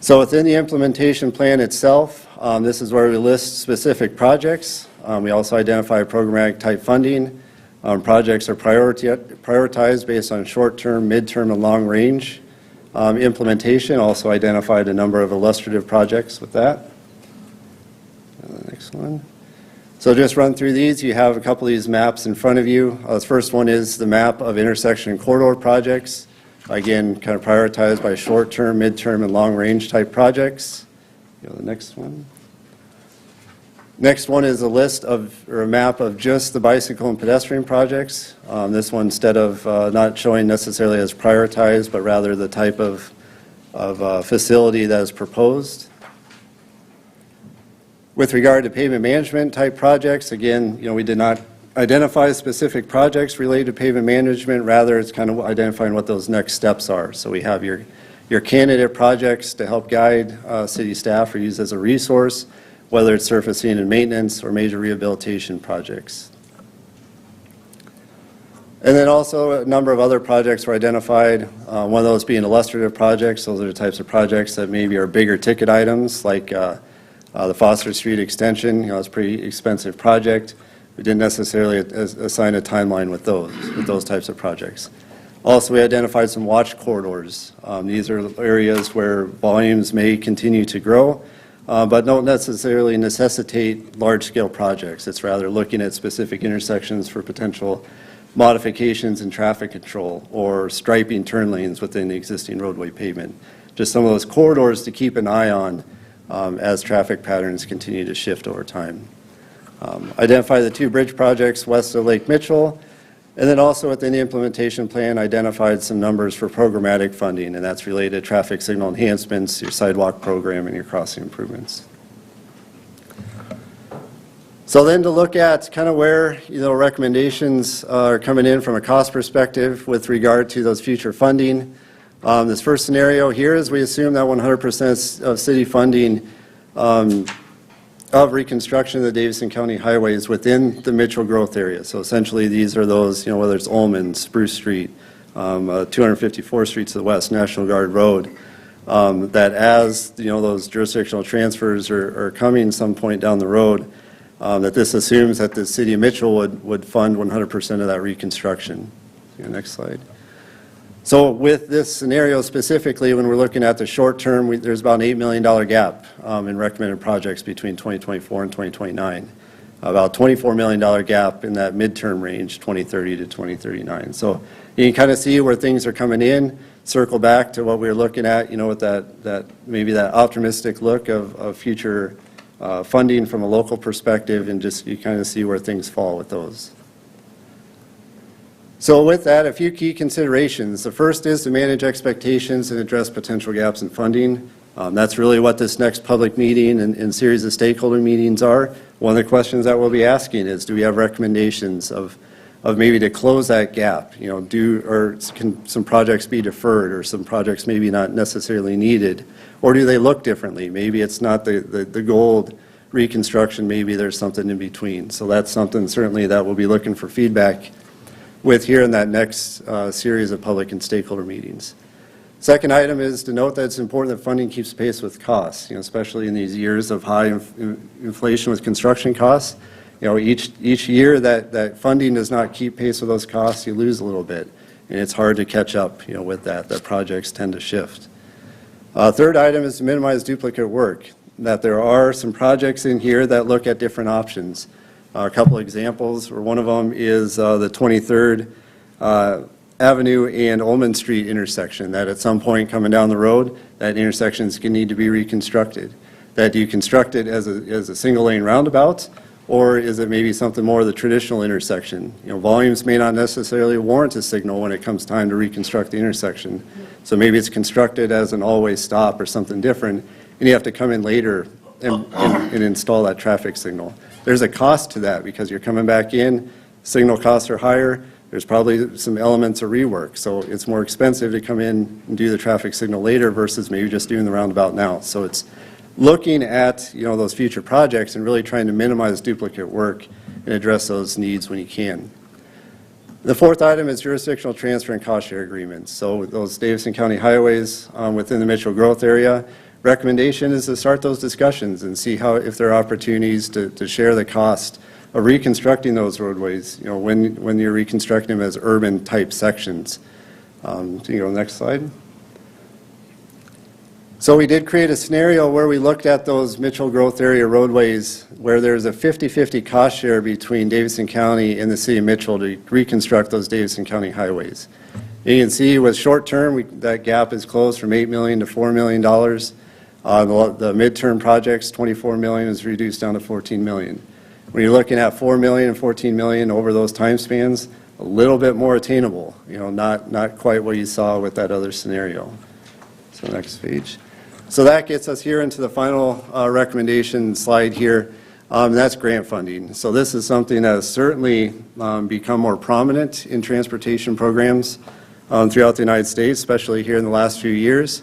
So within the implementation plan itself, this is where we list specific projects. We also identify programmatic type funding. Projects are prioritized based on short-term, mid-term, and long-range. Implementation also identified a number of illustrative projects with that. The next one. So just run through these. You have a couple of these maps in front of you. The first one is the map of intersection and corridor projects. Again, kind of prioritized by short-term, mid-term, and long-range type projects. Go to the next one. Next one is a list of, or a map of just the bicycle and pedestrian projects. This one, instead of not showing necessarily as prioritized, but rather the type of facility that is proposed. With regard to pavement management type projects, again, we did not identify specific projects related to pavement management. Rather, it's kind of identifying what those next steps are. So we have your candidate projects to help guide city staff or use as a resource, whether it's surfacing and maintenance or major rehabilitation projects. And then also a number of other projects were identified, one of those being illustrative projects. Those are the types of projects that maybe are bigger ticket items, like the Foster Street extension. It's a pretty expensive project. We didn't necessarily assign a timeline with those types of projects. Also, we identified some watch corridors. These are areas where volumes may continue to grow, but don't necessarily necessitate large-scale projects. It's rather looking at specific intersections for potential modifications in traffic control or striping turn lanes within the existing roadway pavement. Just some of those corridors to keep an eye on as traffic patterns continue to shift over time. Identify the two bridge projects west of Lake Mitchell, and then also within the implementation plan identified some numbers for programmatic funding, and that's related to traffic signal enhancements, your sidewalk program, and your crossing improvements. So then to look at kind of where recommendations are coming in from a cost perspective with regard to those future funding. This first scenario here is we assume that 100% of city funding of reconstruction of the Davidson County highways within the Mitchell growth area. So essentially these are those, whether it's Ullman, Spruce Street, 254th Street to the west, National Guard Road, that as those jurisdictional transfers are coming some point down the road, that this assumes that the city of Mitchell would fund 100% of that reconstruction. Next slide. So with this scenario specifically, when we're looking at the short term, there's about an $8 million gap in recommended projects between 2024 and 2029. About $24 million gap in that midterm range, 2030 to 2039. So you can kind of see where things are coming in, circle back to what we were looking at, with that maybe that optimistic look of future funding from a local perspective, and just you kind of see where things fall with those. So with that, a few key considerations. The first is to manage expectations and address potential gaps in funding. That's really what this next public meeting and series of stakeholder meetings are. One of the questions that we'll be asking is, do we have recommendations of maybe to close that gap? Can some projects be deferred, or some projects maybe not necessarily needed? Or do they look differently? Maybe it's not the gold reconstruction, maybe there's something in between. So that's something certainly that we'll be looking for feedback with here in that next series of public and stakeholder meetings. Second item is to note that it's important that funding keeps pace with costs, especially in these years of high inflation with construction costs. Each year that funding does not keep pace with those costs, you lose a little bit, and it's hard to catch up, with that projects tend to shift. Third item is to minimize duplicate work, that there are some projects in here that look at different options. A couple examples, or one of them is the 23rd Avenue and Ullman Street intersection, that at some point coming down the road, that intersection is going to need to be reconstructed. That do you construct it as a single lane roundabout, or is it maybe something more of the traditional intersection? You know, volumes may not necessarily warrant a signal when it comes time to reconstruct the intersection. So maybe it's constructed as an always stop or something different, and you have to come in later and install that traffic signal. There's a cost to that because you're coming back in, signal costs are higher, there's probably some elements of rework. So it's more expensive to come in and do the traffic signal later versus maybe just doing the roundabout now. So it's looking at, you know, those future projects and really trying to minimize duplicate work and address those needs when you can. The fourth item is jurisdictional transfer and cost share agreements. So those Davidson County highways within the Mitchell growth area, recommendation is to start those discussions and see how, if there are opportunities to share the cost of reconstructing those roadways, you know, when you're reconstructing them as urban type sections. So you go next slide. So we did create a scenario where we looked at those Mitchell growth area roadways where there's a 50-50 cost share between Davidson County and the city of Mitchell to reconstruct those Davidson County highways. You can see with short term, that gap is closed from $8 million to $4 million. The midterm projects, $24 million is reduced down to $14 million. When you're looking at $4 million and $14 million over those time spans, a little bit more attainable, you know, not quite what you saw with that other scenario. So next page. So that gets us here into the final recommendation slide here. That's grant funding. So this is something that has certainly become more prominent in transportation programs throughout the United States, especially here in the last few years.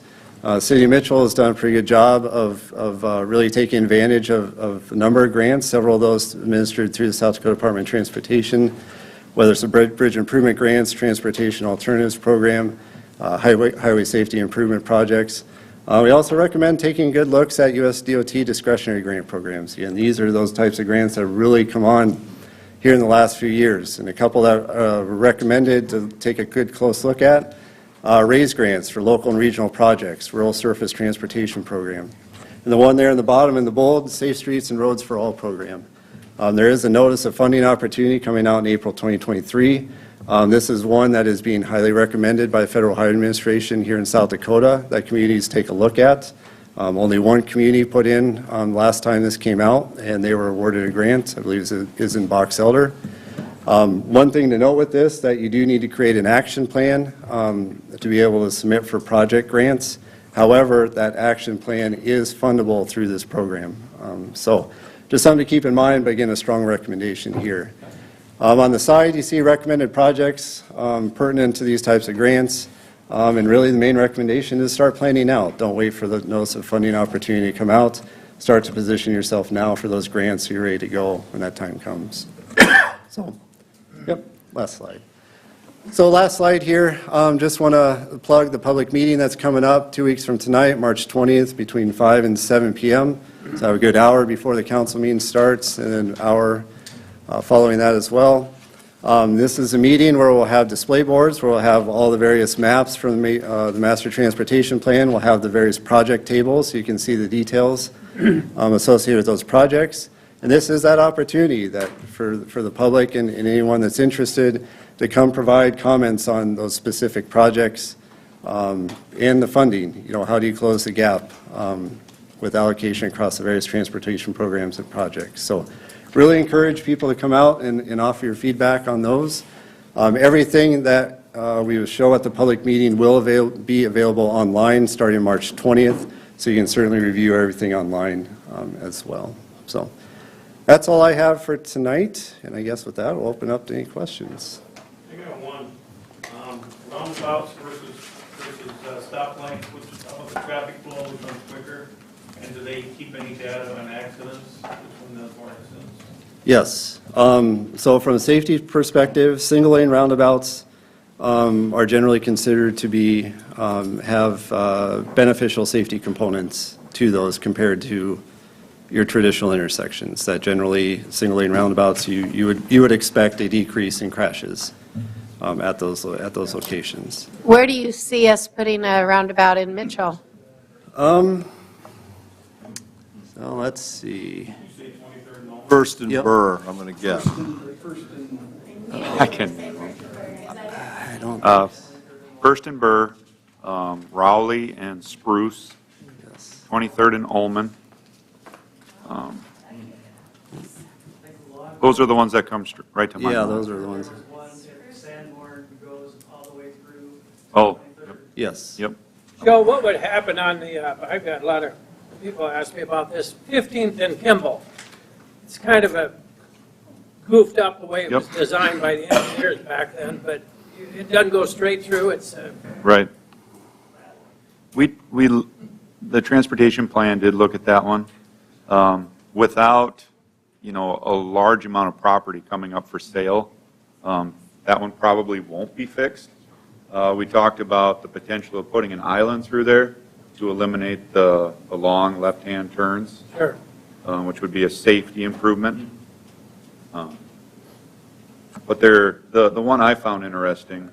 City of Mitchell has done a pretty good job of really taking advantage of a number of grants, several of those administered through the South Dakota Department of Transportation, whether it's the bridge improvement grants, transportation alternatives program, highway safety improvement projects. We also recommend taking good looks at US DOT discretionary grant programs. Again, these are those types of grants that have really come on here in the last few years, and a couple that are recommended to take a good close look at. RAISE grants for local and regional projects, Rural Surface Transportation Program. And the one there in the bottom in the bold, Safe Streets and Roads for All program. There is a notice of funding opportunity coming out in April 2023. This is one that is being highly recommended by the Federal Highway Administration here in South Dakota that communities take a look at. Only one community put in last time this came out, and they were awarded a grant. I believe it is in Box Elder. One thing to note with this, that you do need to create an action plan to be able to submit for project grants. However, that action plan is fundable through this program. So just something to keep in mind, but again, a strong recommendation here. On the side, you see recommended projects pertinent to these types of grants. And really, the main recommendation is start planning now. Don't wait for the notice of funding opportunity to come out. Start to position yourself now for those grants so you're ready to go when that time comes. So, yep, last slide. So last slide here, just want to plug the public meeting that's coming up 2 weeks from tonight, March 20th, between 5 and 7 p.m. So have a good hour before the council meeting starts, and then an hour following that as well. This is a meeting where we'll have display boards, where we'll have all the various maps from the Master Transportation Plan. We'll have the various project tables so you can see the details associated with those projects. And this is that opportunity that for the public and anyone that's interested to come provide comments on those specific projects and the funding. You know, how do you close the gap with allocation across the various transportation programs and projects? So really encourage people to come out and offer your feedback on those. Everything that we will show at the public meeting will be available online starting March 20th, so you can certainly review everything online as well. So that's all I have for tonight, and I guess with that, we'll open up to any questions. I got one. Roundabouts versus stop lengths, how about the traffic flow becomes quicker? And do they keep any data on accidents between those more accidents? Yes. So from a safety perspective, single lane roundabouts are generally considered to be have beneficial safety components to those compared to your traditional intersections. That generally single lane roundabouts you would expect a decrease in crashes at those locations. Where do you see us putting a roundabout in Mitchell? So let's see. First and Burr, I'm going to guess. I can. First and Burr, Rowley and Spruce, 23rd and Ullman, Those are the ones that come right to mind. Yeah, those are the ones. There's one in Sanborn who goes all the way through. Oh, Yes. yep. Joe, what would happen on the, I've got a lot of people ask me about this, 15th and Kimball. It's kind of a goofed up the way it was Yep. designed by the engineers back then, but it doesn't go straight through. It's, Right. The transportation plan did look at that one. Without, a large amount of property coming up for sale, that one probably won't be fixed. We talked about the potential of putting an island through there to eliminate the long left-hand turns, sure. which would be a safety improvement. But the one I found interesting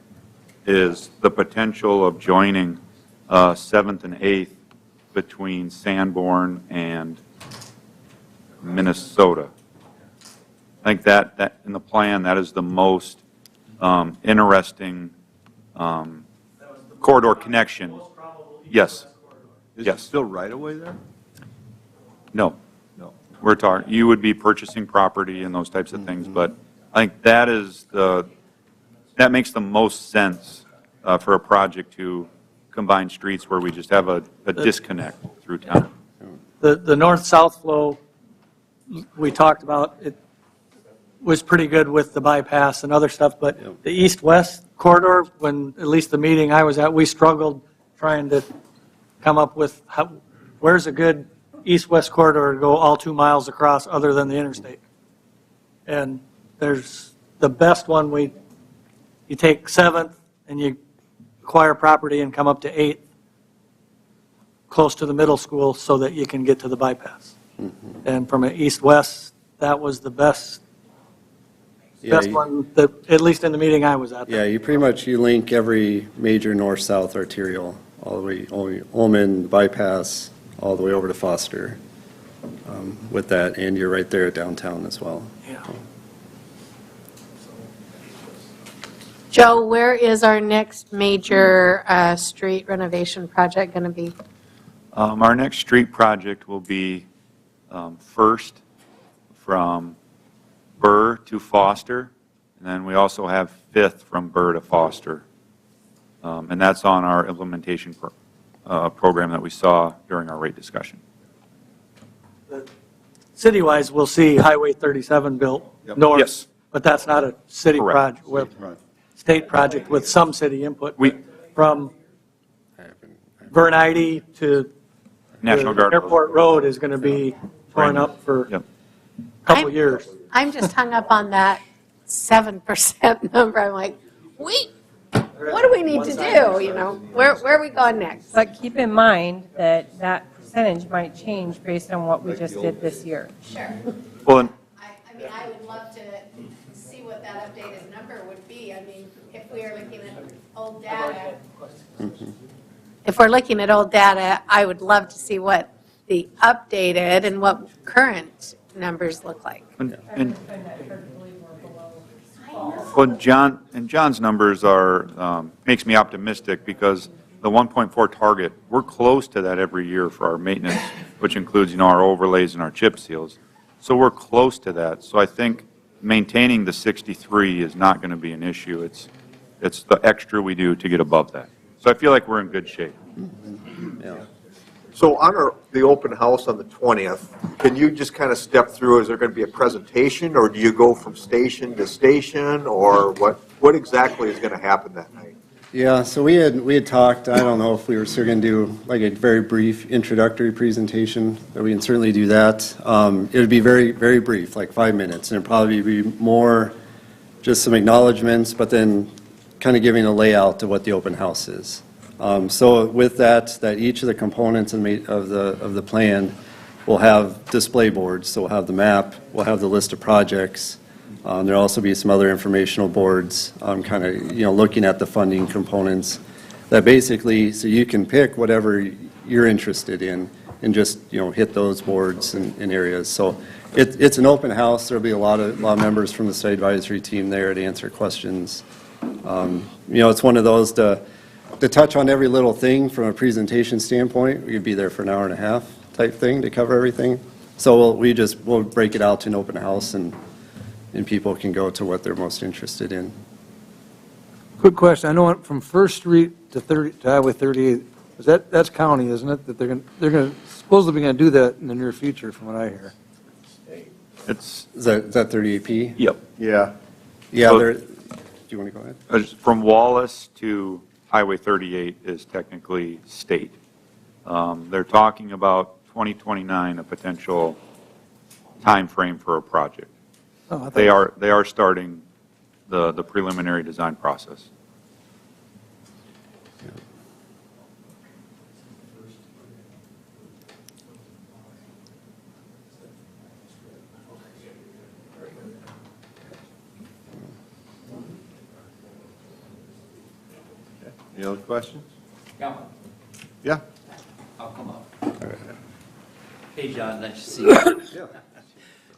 is the potential of joining 7th and 8th between Sanborn and Minnesota. I think that in the plan, that is the most interesting corridor connection. Yes. Is Yes. it still right away there? No. No. We're talking, you would be purchasing property and those types of things, but I think that makes the most sense for a project to combine streets where we just have a disconnect through town. The north-south flow we talked about, it was pretty good with the bypass and other stuff, but the east-west corridor, when, at least the meeting I was at, we struggled trying to come up with where's a good east-west corridor to go all 2 miles across other than the interstate. And there's the best one, you take 7th and you acquire property and come up to 8th, close to the middle school so that you can get to the bypass. And from an east-west, that was the best one, that, at least in the meeting I was at. Yeah, you link every major north-south arterial, all the way, Ullman bypass, all the way over to Foster with that, and you're right there at downtown as well. Yeah. Joe, where is our next major street renovation project going to be? Our next street project will be first from Burr to Foster, and then we also have 5th from Burr to Foster. And that's on our implementation program that we saw during our rate discussion. City-wise, we'll see Highway 37 built north, Yes. but that's not a city Correct. project, with state project with some city input. From Vernite to National the Guard. Airport Road is going to be torn up for a couple years. I'm just hung up on that 7% number. I'm like, wait, what do we need to do, Where are we going next? But keep in mind that that percentage might change based on what we just did this year. Sure. Well, I mean, I would love to see what that updated number would be. I mean, if we are looking at old data. If we're looking at old data, I would love to see what the updated and what current numbers look like. Well, John's numbers makes me optimistic because the 1.4 target, we're close to that every year for our maintenance, which includes, our overlays and our chip seals. So we're close to that. So I think maintaining the 63 is not going to be an issue. It's the extra we do to get above that. So I feel like we're in good shape. So on the open house on the 20th, can you just kind of step through, is there going to be a presentation, or do you go from station to station, or what exactly is going to happen that night? Yeah, so we had talked, I don't know if we were still going to do like a very brief introductory presentation, but we can certainly do that. It would be very, very brief, like 5 minutes, and it'd probably be more just some acknowledgments, but then kind of giving a layout to what the open house is. So with that each of the components of the plan will have display boards. So we'll have the map, we'll have the list of projects. There'll also be some other informational boards, kind of, looking at the funding components that basically, so you can pick whatever you're interested in and just, hit those boards and areas. So it's an open house. There'll be a lot of members from the site advisory team there to answer questions. It's one of those to touch on every little thing from a presentation standpoint. We could be there for an hour and a half type thing to cover everything. So we'll break it out to an open house, and people can go to what they're most interested in. Quick question, I know from First Street to Highway 38, that's county, isn't it? That they're going to supposedly going to do that in the near future, from what I hear. It's, Is that 38P? yep. Yeah. Yeah, So- do you want to go ahead? From Wallace to Highway 38 is technically state. They're talking about 2029, a potential timeframe for a project. Oh, I thought- They are starting the preliminary design process. Any other questions? Yeah, Yeah. I'll come up. Hey, John, nice to see you.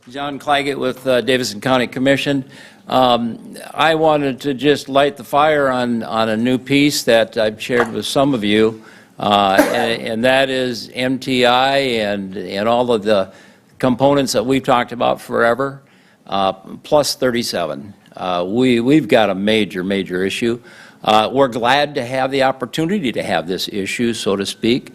John Claggett with Davidson County Commission. I wanted to just light the fire on a new piece that I've shared with some of you, and that is MTI and all of the components that we've talked about forever, plus 37. We've got a major issue. We're glad to have the opportunity to have this issue, so to speak.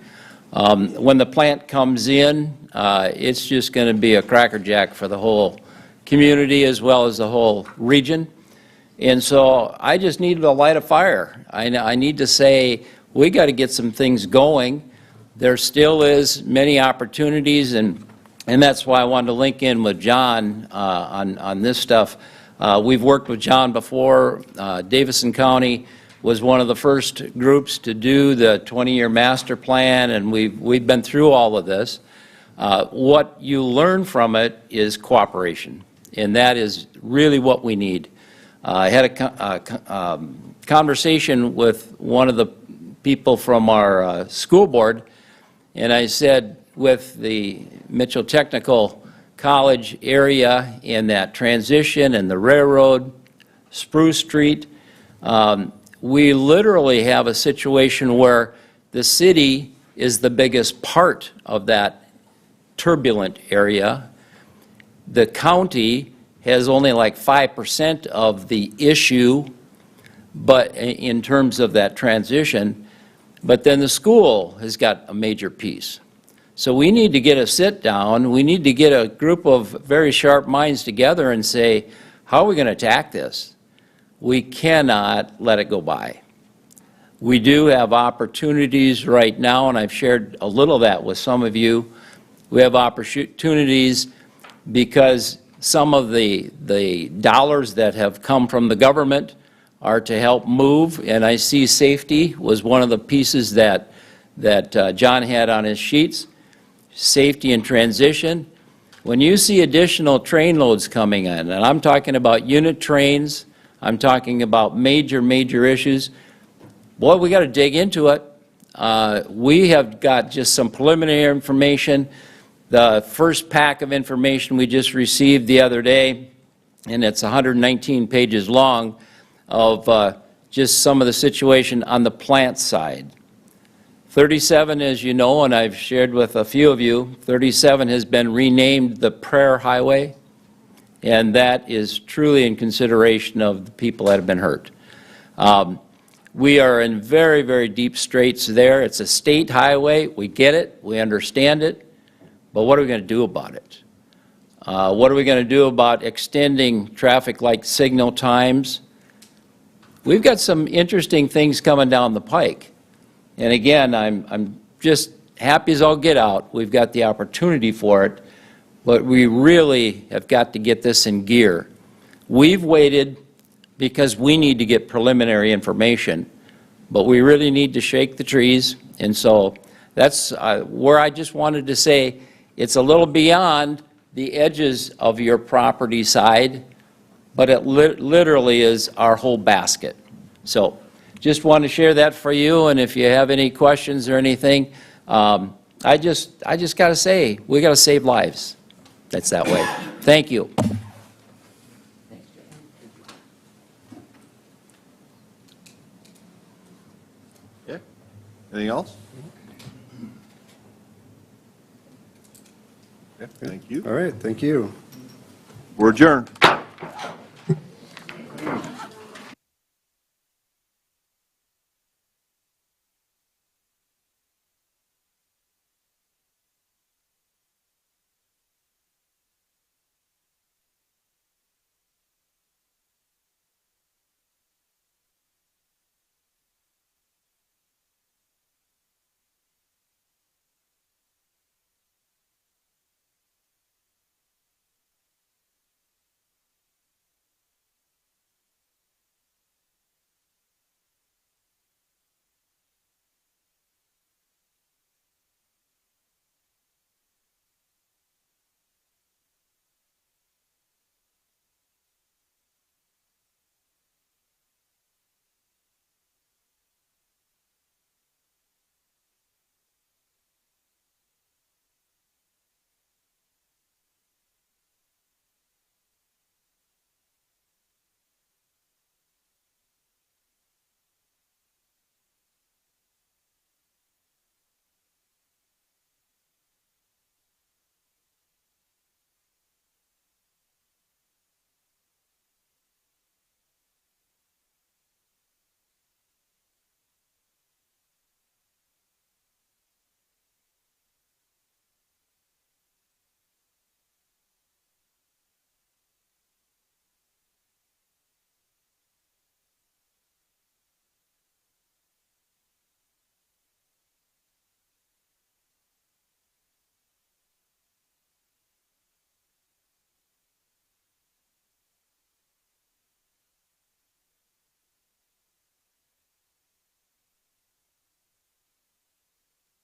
When the plant comes in, it's just going to be a crackerjack for the whole community as well as the whole region. And so I just needed to light a fire. I need to say we got to get some things going. There still is many opportunities, and that's why I wanted to link in with John on this stuff. We've worked with John before. Davidson County was one of the first groups to do the 20-year master plan, and we've been through all of this. What you learn from it is cooperation, and that is really what we need. I had a conversation with one of the people from our school board, and I said, with the Mitchell Technical College area in that transition and the railroad, Spruce Street, we literally have a situation where the city is the biggest part of that turbulent area. The county has only like 5% of the issue, but in terms of that transition, but then the school has got a major piece. So we need to get a sit down, we need to get a group of very sharp minds together and say, how are we going to attack this? We cannot let it go by. We do have opportunities right now, and I've shared a little of that with some of you. We have opportunities because some of the dollars that have come from the government are to help move, and I see safety was one of the pieces that John had on his sheets. Safety and transition. When you see additional train loads coming in, and I'm talking about unit trains, I'm talking about major issues, boy, we got to dig into it. We have got just some preliminary information. The first pack of information we just received the other day, and it's 119 pages long, of just some of the situation on the plant side. 37, as you know, and I've shared with a few of you, 37 has been renamed the Prayer Highway, and that is truly in consideration of the people that have been hurt. We are in very deep straits there. It's a state highway. We get it. We understand it. But what are we going to do about it? What are we going to do about extending traffic light signal times? We've got some interesting things coming down the pike. And again, I'm just happy as I'll get out. We've got the opportunity for it, but we really have got to get this in gear. We've waited because we need to get preliminary information, but we really need to shake the trees. And so that's where I just wanted to say it's a little beyond the edges of your property side, but it literally is our whole basket. So just want to share that for you, and if you have any questions or anything, I just got to say, we got to save lives. That's that way. Thank you. Okay. Anything else? Okay, thank you. All right, thank you. We're adjourned.